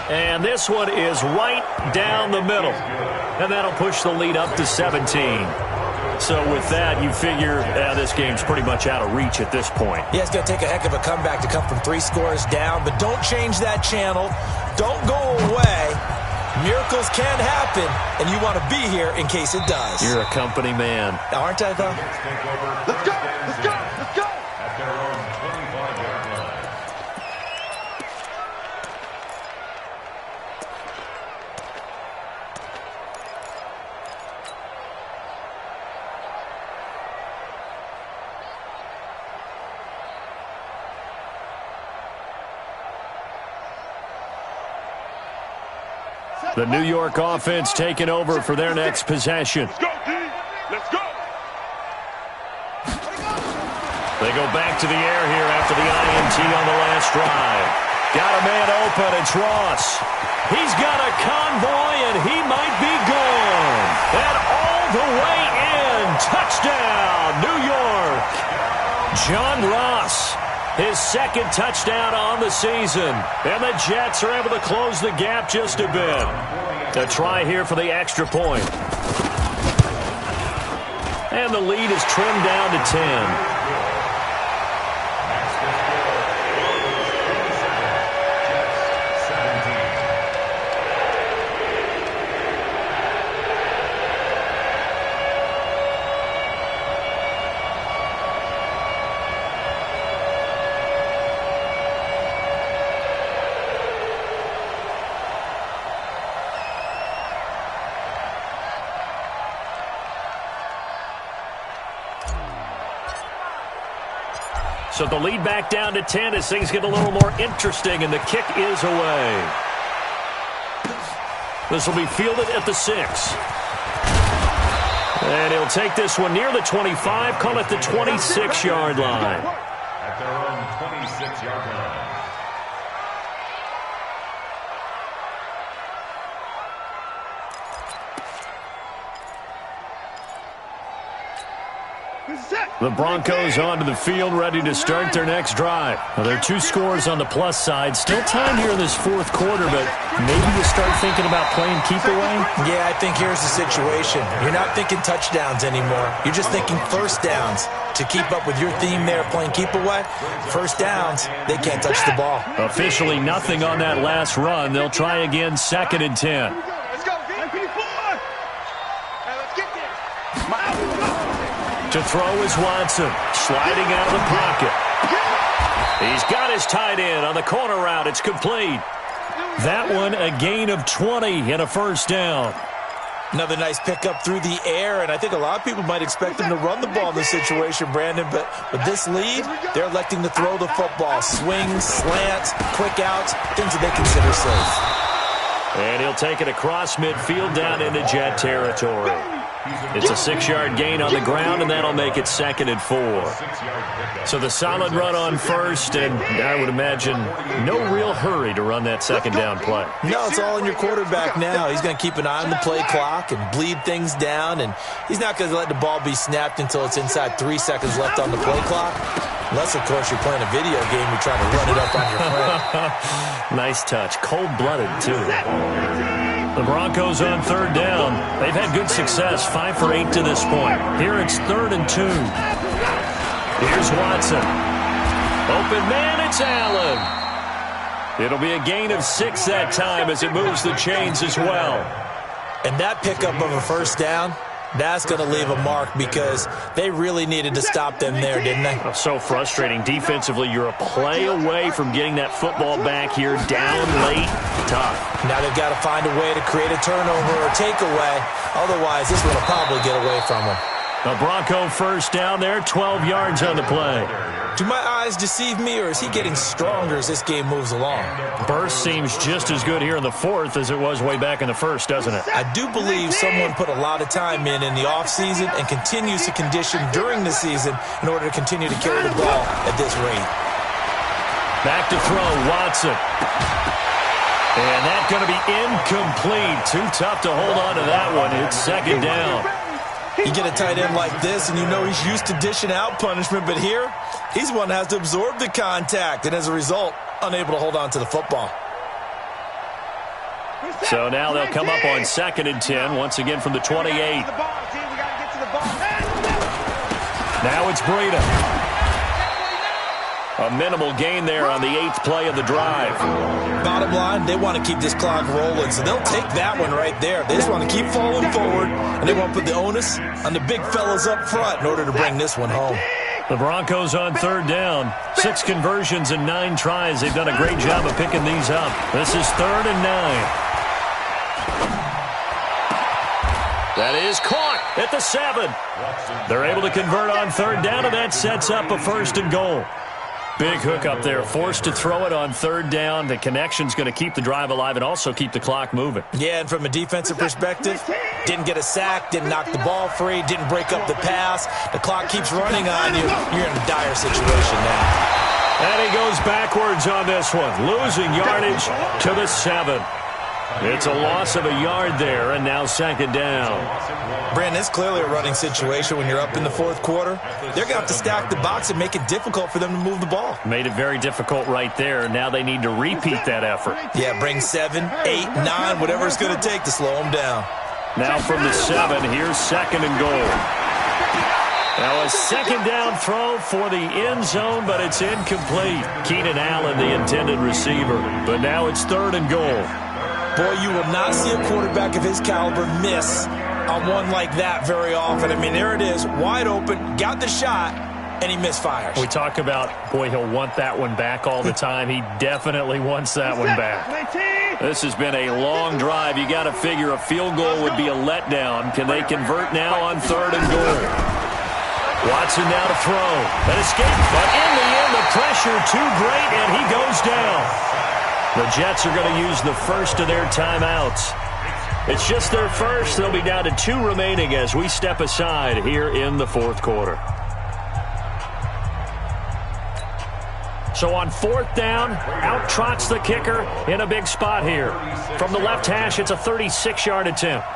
And this one is right down the middle. And that'll push the lead up to 17. So with that, you figure this game's pretty much out of reach at this point. Yeah, it's going to take a heck of a comeback to come from 3 scores down, but don't change that channel. Don't go away. Miracles can happen, and you want to be here in case it does. You're a company man. Aren't I, though? Let's go! Let's go! Let's go! At their own 25-yard line. The New York offense taking over for their next possession. Let's go, D! Let's go! They go back to the air here after the INT on the last drive. Got a man open. It's Ross. He's got a convoy, and he might be gone. And all the way in. Touchdown, New York. John Ross. His second touchdown on the season. And the Jets are able to close the gap just a bit. A try here for the extra point. And the lead is trimmed down to 10. So the lead back down to 10 as things get a little more interesting, and the kick is away. This will be fielded at the 6. And he'll take this one near the 25, call it the 26-yard line. At their own 26-yard line. The Broncos onto the field, ready to start their next drive. Now, there are 2 scores on the plus side. Still time here in this fourth quarter, but maybe you start thinking about playing keep away? Yeah, I think here's the situation. You're not thinking touchdowns anymore. You're just thinking first downs. To keep up with your theme there, playing keep away, first downs, they can't touch the ball. Officially nothing on that last run. They'll try again, 2nd and 10. Let's go, MP4! Let's get there! To throw is Watson, sliding out of the pocket. He's got his tight end on the corner route. It's complete. That one a gain of 20 and a first down. Another nice pickup through the air, and I think a lot of people might expect him to run the ball in this situation, Brandon, but with this lead, they're electing to throw the football. Swings, slants, quick outs, things that they consider safe. And he'll take it across midfield down into Jet territory. It's a 6-yard gain on the ground, and that'll make it 2nd and 4. So the solid run on first, and I would imagine no real hurry to run that second down play. No, it's all in your quarterback now. He's going to keep an eye on the play clock and bleed things down, and he's not going to let the ball be snapped until it's inside 3 seconds left on the play clock. Unless, of course, you're playing a video game, you're trying to run it up on your friend. Nice touch. Cold-blooded, too. The Broncos on 3rd down. They've had good success, 5 for 8 to this point. Here it's 3rd and 2. Here's Watson. Open man, it's Allen. It'll be a gain of 6 that time as it moves the chains as well. And that pickup of a first down, that's going to leave a mark because they really needed to stop them there, didn't they? So frustrating. Defensively, you're a play away from getting that football back here down late. Tough. Now they've got to find a way to create a turnover or takeaway. Otherwise, this one will probably get away from them. A Bronco first down there, 12 yards on the play. Do my eyes deceive me, or is he getting stronger as this game moves along? Burst seems just as good here in the 4th as it was way back in the 1st, doesn't it? I do believe someone put a lot of time in the offseason and continues to condition during the season in order to continue to carry the ball at this rate. Back to throw, Watson. And that's going to be incomplete. Too tough to hold on to that one. It's 2nd down. You get a tight end like this, and you know he's used to dishing out punishment, but here, he's one that has to absorb the contact, and as a result, unable to hold on to the football. So now they'll come up on 2nd and 10, once again from the 28. Now it's Breida. A minimal gain there on the 8th play of the drive. Bottom line, they want to keep this clock rolling, so they'll take that one right there. They just want to keep falling forward, and they want to put the onus on the big fellas up front in order to bring this one home. The Broncos on 3rd down. 6 conversions and 9 tries. They've done a great job of picking these up. This is 3rd and 9. That is caught at the 7. They're able to convert on 3rd down, and that sets up a 1st and goal. Big hook up there, forced to throw it on 3rd down. The connection's going to keep the drive alive and also keep the clock moving. Yeah, and from a defensive perspective, didn't get a sack, didn't knock the ball free, didn't break up the pass. The clock keeps running on you. You're in a dire situation now. And he goes backwards on this one, losing yardage to the 7. It's a loss of a yard there, and now 2nd down. Brandon, it's clearly a running situation when you're up in the 4th quarter. They're going to have to stack the box and make it difficult for them to move the ball. Made it very difficult right there. Now they need to repeat that effort. Yeah, bring 7, 8, 9, whatever it's going to take to slow them down. Now from the 7, here's 2nd and goal. Now a 2nd down throw for the end zone, but it's incomplete. Keenan Allen, the intended receiver. But now it's 3rd and goal. Boy, you will not see a quarterback of his caliber miss on one like that very often. I mean, there it is, wide open, got the shot, and he misfires. We talk about, boy, he'll want that one back all the time. He definitely wants that one back. This has been a long drive. You got to figure a field goal would be a letdown. Can they convert now on 3rd and goal? Watson now to throw. An escape, but in the end, the pressure too great, and he goes down. The Jets are going to use the first of their timeouts. It's just their first. They'll be down to 2 remaining as we step aside here in the 4th quarter. So on 4th down, out trots the kicker in a big spot here. From the left hash, it's a 36-yard attempt.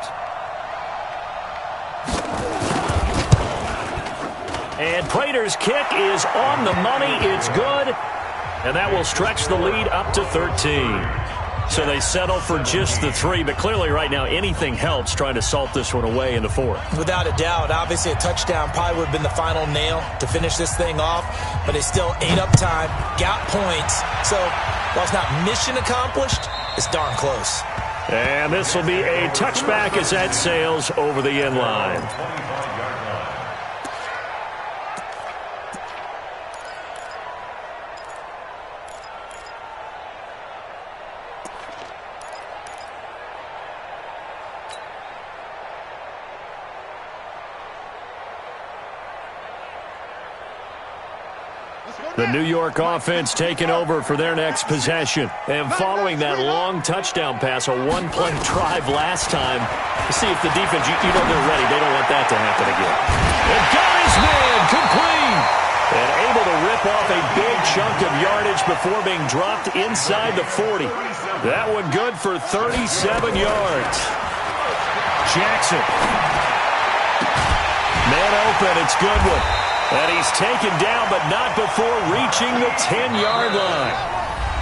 And Prater's kick is on the money. It's good. And that will stretch the lead up to 13. So they settle for just the 3, but clearly right now anything helps trying to salt this one away in the 4th. Without a doubt, obviously a touchdown probably would have been the final nail to finish this thing off, but they still ate up time, got points. So while it's not mission accomplished, it's darn close. And this will be a touchback as that sails over the end line. The New York offense taking over for their next possession. And following that long touchdown pass, a one-play drive last time, to see if the defense, you know they're ready. They don't want that to happen again. And got his man complete. And able to rip off a big chunk of yardage before being dropped inside the 40. That one good for 37 yards. Jackson. Man open, it's Goodwin. And he's taken down, but not before reaching the 10-yard line.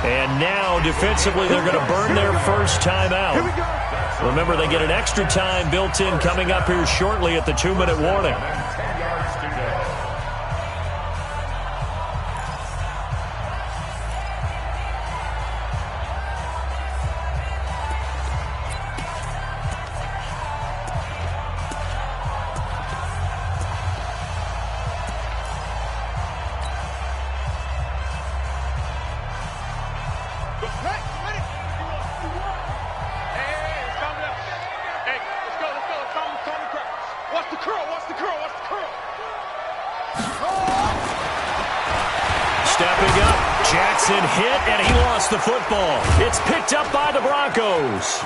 And now, defensively, they're going to burn their first timeout. Remember, they get an extra time built in coming up here shortly at the 2-minute warning. Stepping up, Jackson hit, and he lost the football. It's picked up by the Broncos.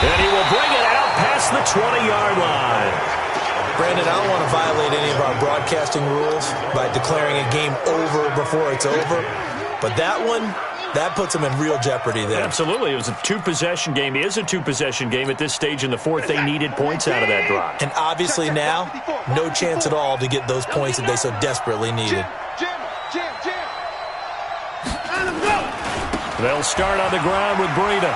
And he will bring it out past the 20-yard line. Brandon, I don't want to violate any of our broadcasting rules by declaring a game over before it's over. But that one, that puts them in real jeopardy there. Absolutely. It was a two-possession game. It is a two-possession game at this stage in the 4th. They needed points out of that drive. And obviously now, no chance at all to get those points that they so desperately needed. They'll start on the ground with Breida.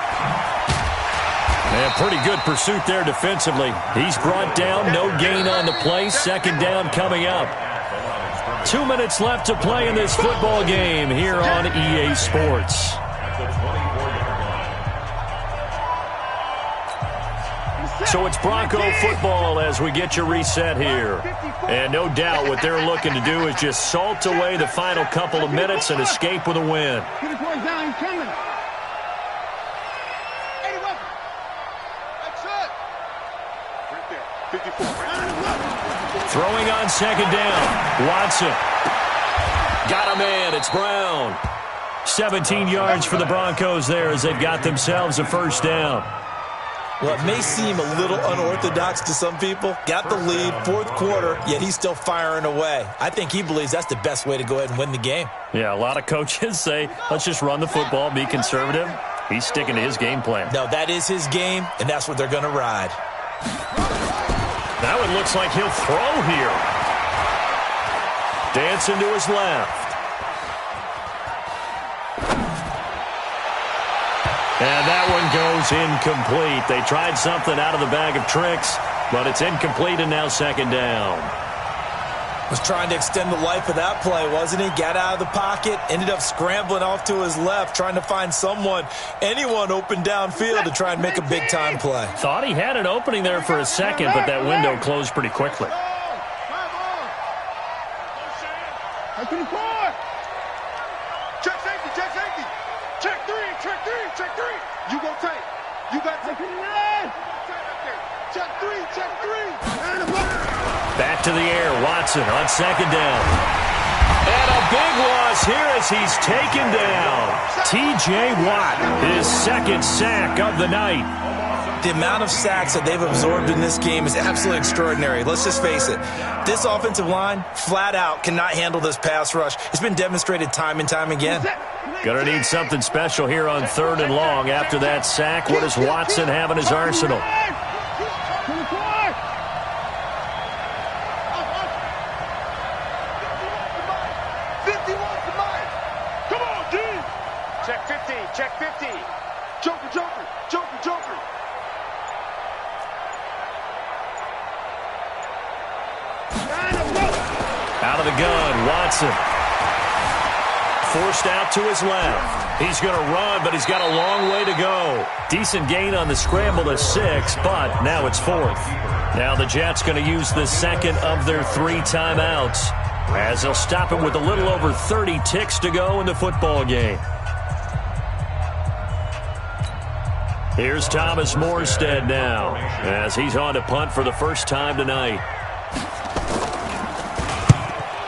And pretty good pursuit there defensively. He's brought down, no gain on the play. 2nd down coming up. 2 minutes left to play in this football game here on EA Sports. So it's Bronco football as we get you reset here. And no doubt what they're looking to do is just salt away the final couple of minutes and escape with a win. Throwing on second down. Watson. Got a man. It's Brown. 17 yards for the Broncos there as they've got themselves a first down. Well, it may seem a little unorthodox to some people. Got the lead, fourth quarter, yet he's still firing away. I think he believes that's the best way to go ahead and win the game. Yeah, a lot of coaches say, let's just run the football, be conservative. He's sticking to his game plan. No, that is his game, and that's what they're going to ride. Now it looks like he'll throw here. Dancing to his left. And that one goes incomplete. They tried something out of the bag of tricks, but it's incomplete and now second down. Was trying to extend the life of that play, wasn't he? Got out of the pocket, ended up scrambling off to his left, trying to find anyone open downfield to try and make a big-time play. Thought he had an opening there for a second, but that window closed pretty quickly. Check safety, check safety. Check three, check three, check three. You go take. You got to take it. Check three, check three. Back to the air, Watson on second down. And a big loss here as he's taken down. T.J. Watt, his second sack of the night. The amount of sacks that they've absorbed in this game is absolutely extraordinary. Let's just face it. This offensive line, flat out, cannot handle this pass rush. It's been demonstrated time and time again. Gonna need something special here on third and long. After that sack, what does Watson have in his arsenal? Come on, D. Check 50, check 50. Joker, joker, joker, joker. Out of the gun, Watson. Forced out to his left. He's going to run, but he's got a long way to go. Decent gain on the scramble to 6, but now it's fourth. Now the Jets going to use the second of their 3 timeouts as they'll stop it with a little over 30 ticks to go in the football game. Here's Thomas Morstead now as he's on to punt for the first time tonight.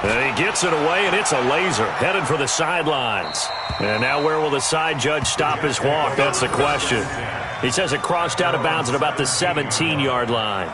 And he gets it away, and it's a laser headed for the sidelines. And now where will the side judge stop his walk? That's the question. He says it crossed out of bounds at about the 17-yard line.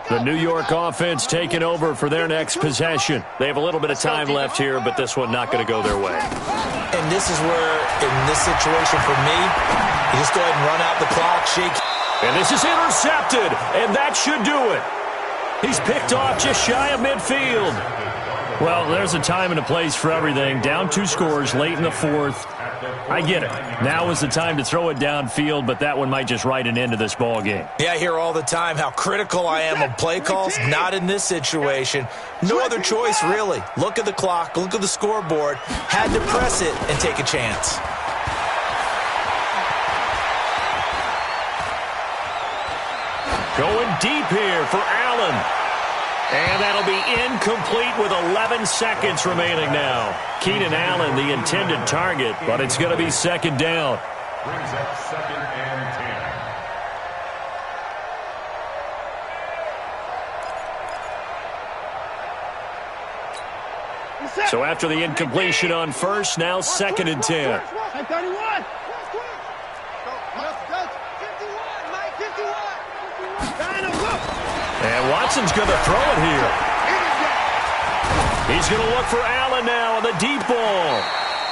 The New York offense taking over for their next possession. They have a little bit of time left here, but this one not going to go their way. And this is where, in this situation for me, you just go ahead and run out the clock, shake. And this is intercepted, and that should do it. He's picked off just shy of midfield. Well, there's a time and a place for everything. Down 2 scores late in the fourth. I get it. Now is the time to throw it downfield, but that one might just write an end to this ball game. Yeah, I hear all the time how critical I am of play calls. Not in this situation. No other choice, really. Look at the clock. Look at the scoreboard. Had to press it and take a chance. Going deep here for Allen. And that'll be incomplete with 11 seconds remaining now. Keenan Allen, the intended target, but it's going to be second down. Brings up second and 10. So after the incompletion on first, now second and 10. And Watson's going to throw it here. He's going to look for Allen now on the deep ball.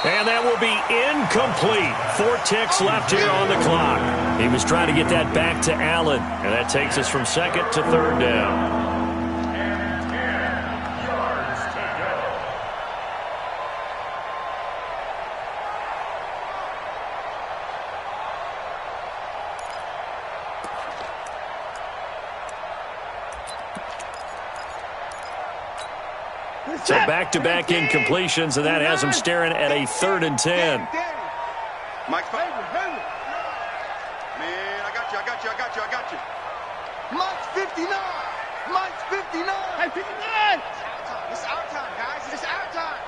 And that will be incomplete. 4 ticks left here on the clock. He was trying to get that back to Allen, and that takes us from second to third down. And 10 yards to go. So back-to-back incompletions, and that has him staring at a 3rd and 10. Mike's favorite. Man, I got you. Mike's 59. Mike's 59. Hey, 59. It's our time, guys. It's our time.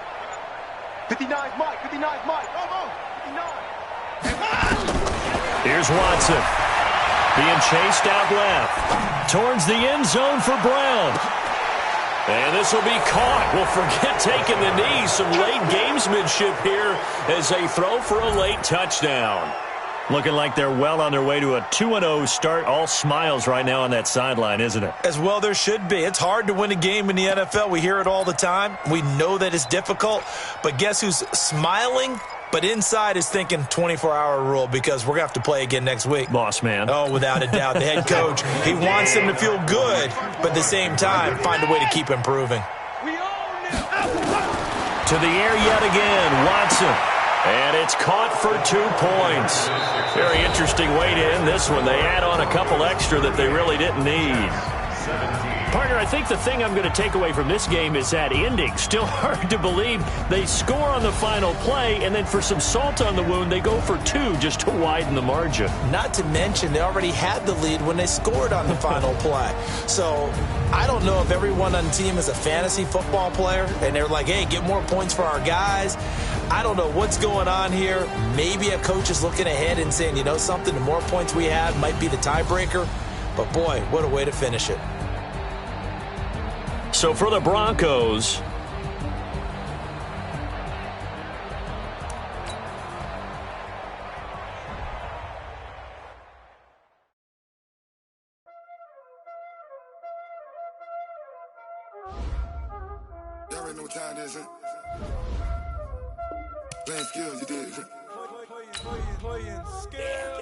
59's Mike. 59's Mike. Come on. 59. Here's Watson. Being chased out left. Towards the end zone for Brown. And this will be caught. Well, forget taking the knee. Some late gamesmanship here as they throw for a late touchdown. Looking like they're well on their way to a 2-0 start. All smiles right now on that sideline, isn't it? As well there should be. It's hard to win a game in the NFL. We hear it all the time. We know that it's difficult. But guess who's smiling? But inside is thinking 24-hour rule because we're going to have to play again next week. Boss man. Oh, without a doubt. The head coach, he wants them to feel good, but at the same time, find a way to keep improving. To the air yet again, Watson. And it's caught for 2 points. Very interesting way to end this one. They add on a couple extra that they really didn't need. Partner, I think the thing I'm going to take away from this game is that ending. Still hard to believe they score on the final play, and then for some salt on the wound, they go for 2 just to widen the margin. Not to mention, they already had the lead when they scored on the final play. So I don't know if everyone on the team is a fantasy football player, and they're like, hey, get more points for our guys. I don't know what's going on here. Maybe a coach is looking ahead and saying, you know something, the more points we have might be the tiebreaker. But, boy, what a way to finish it. So for the Broncos, Y'all already know what time it is, huh? Playing skills, you did. Playing skills.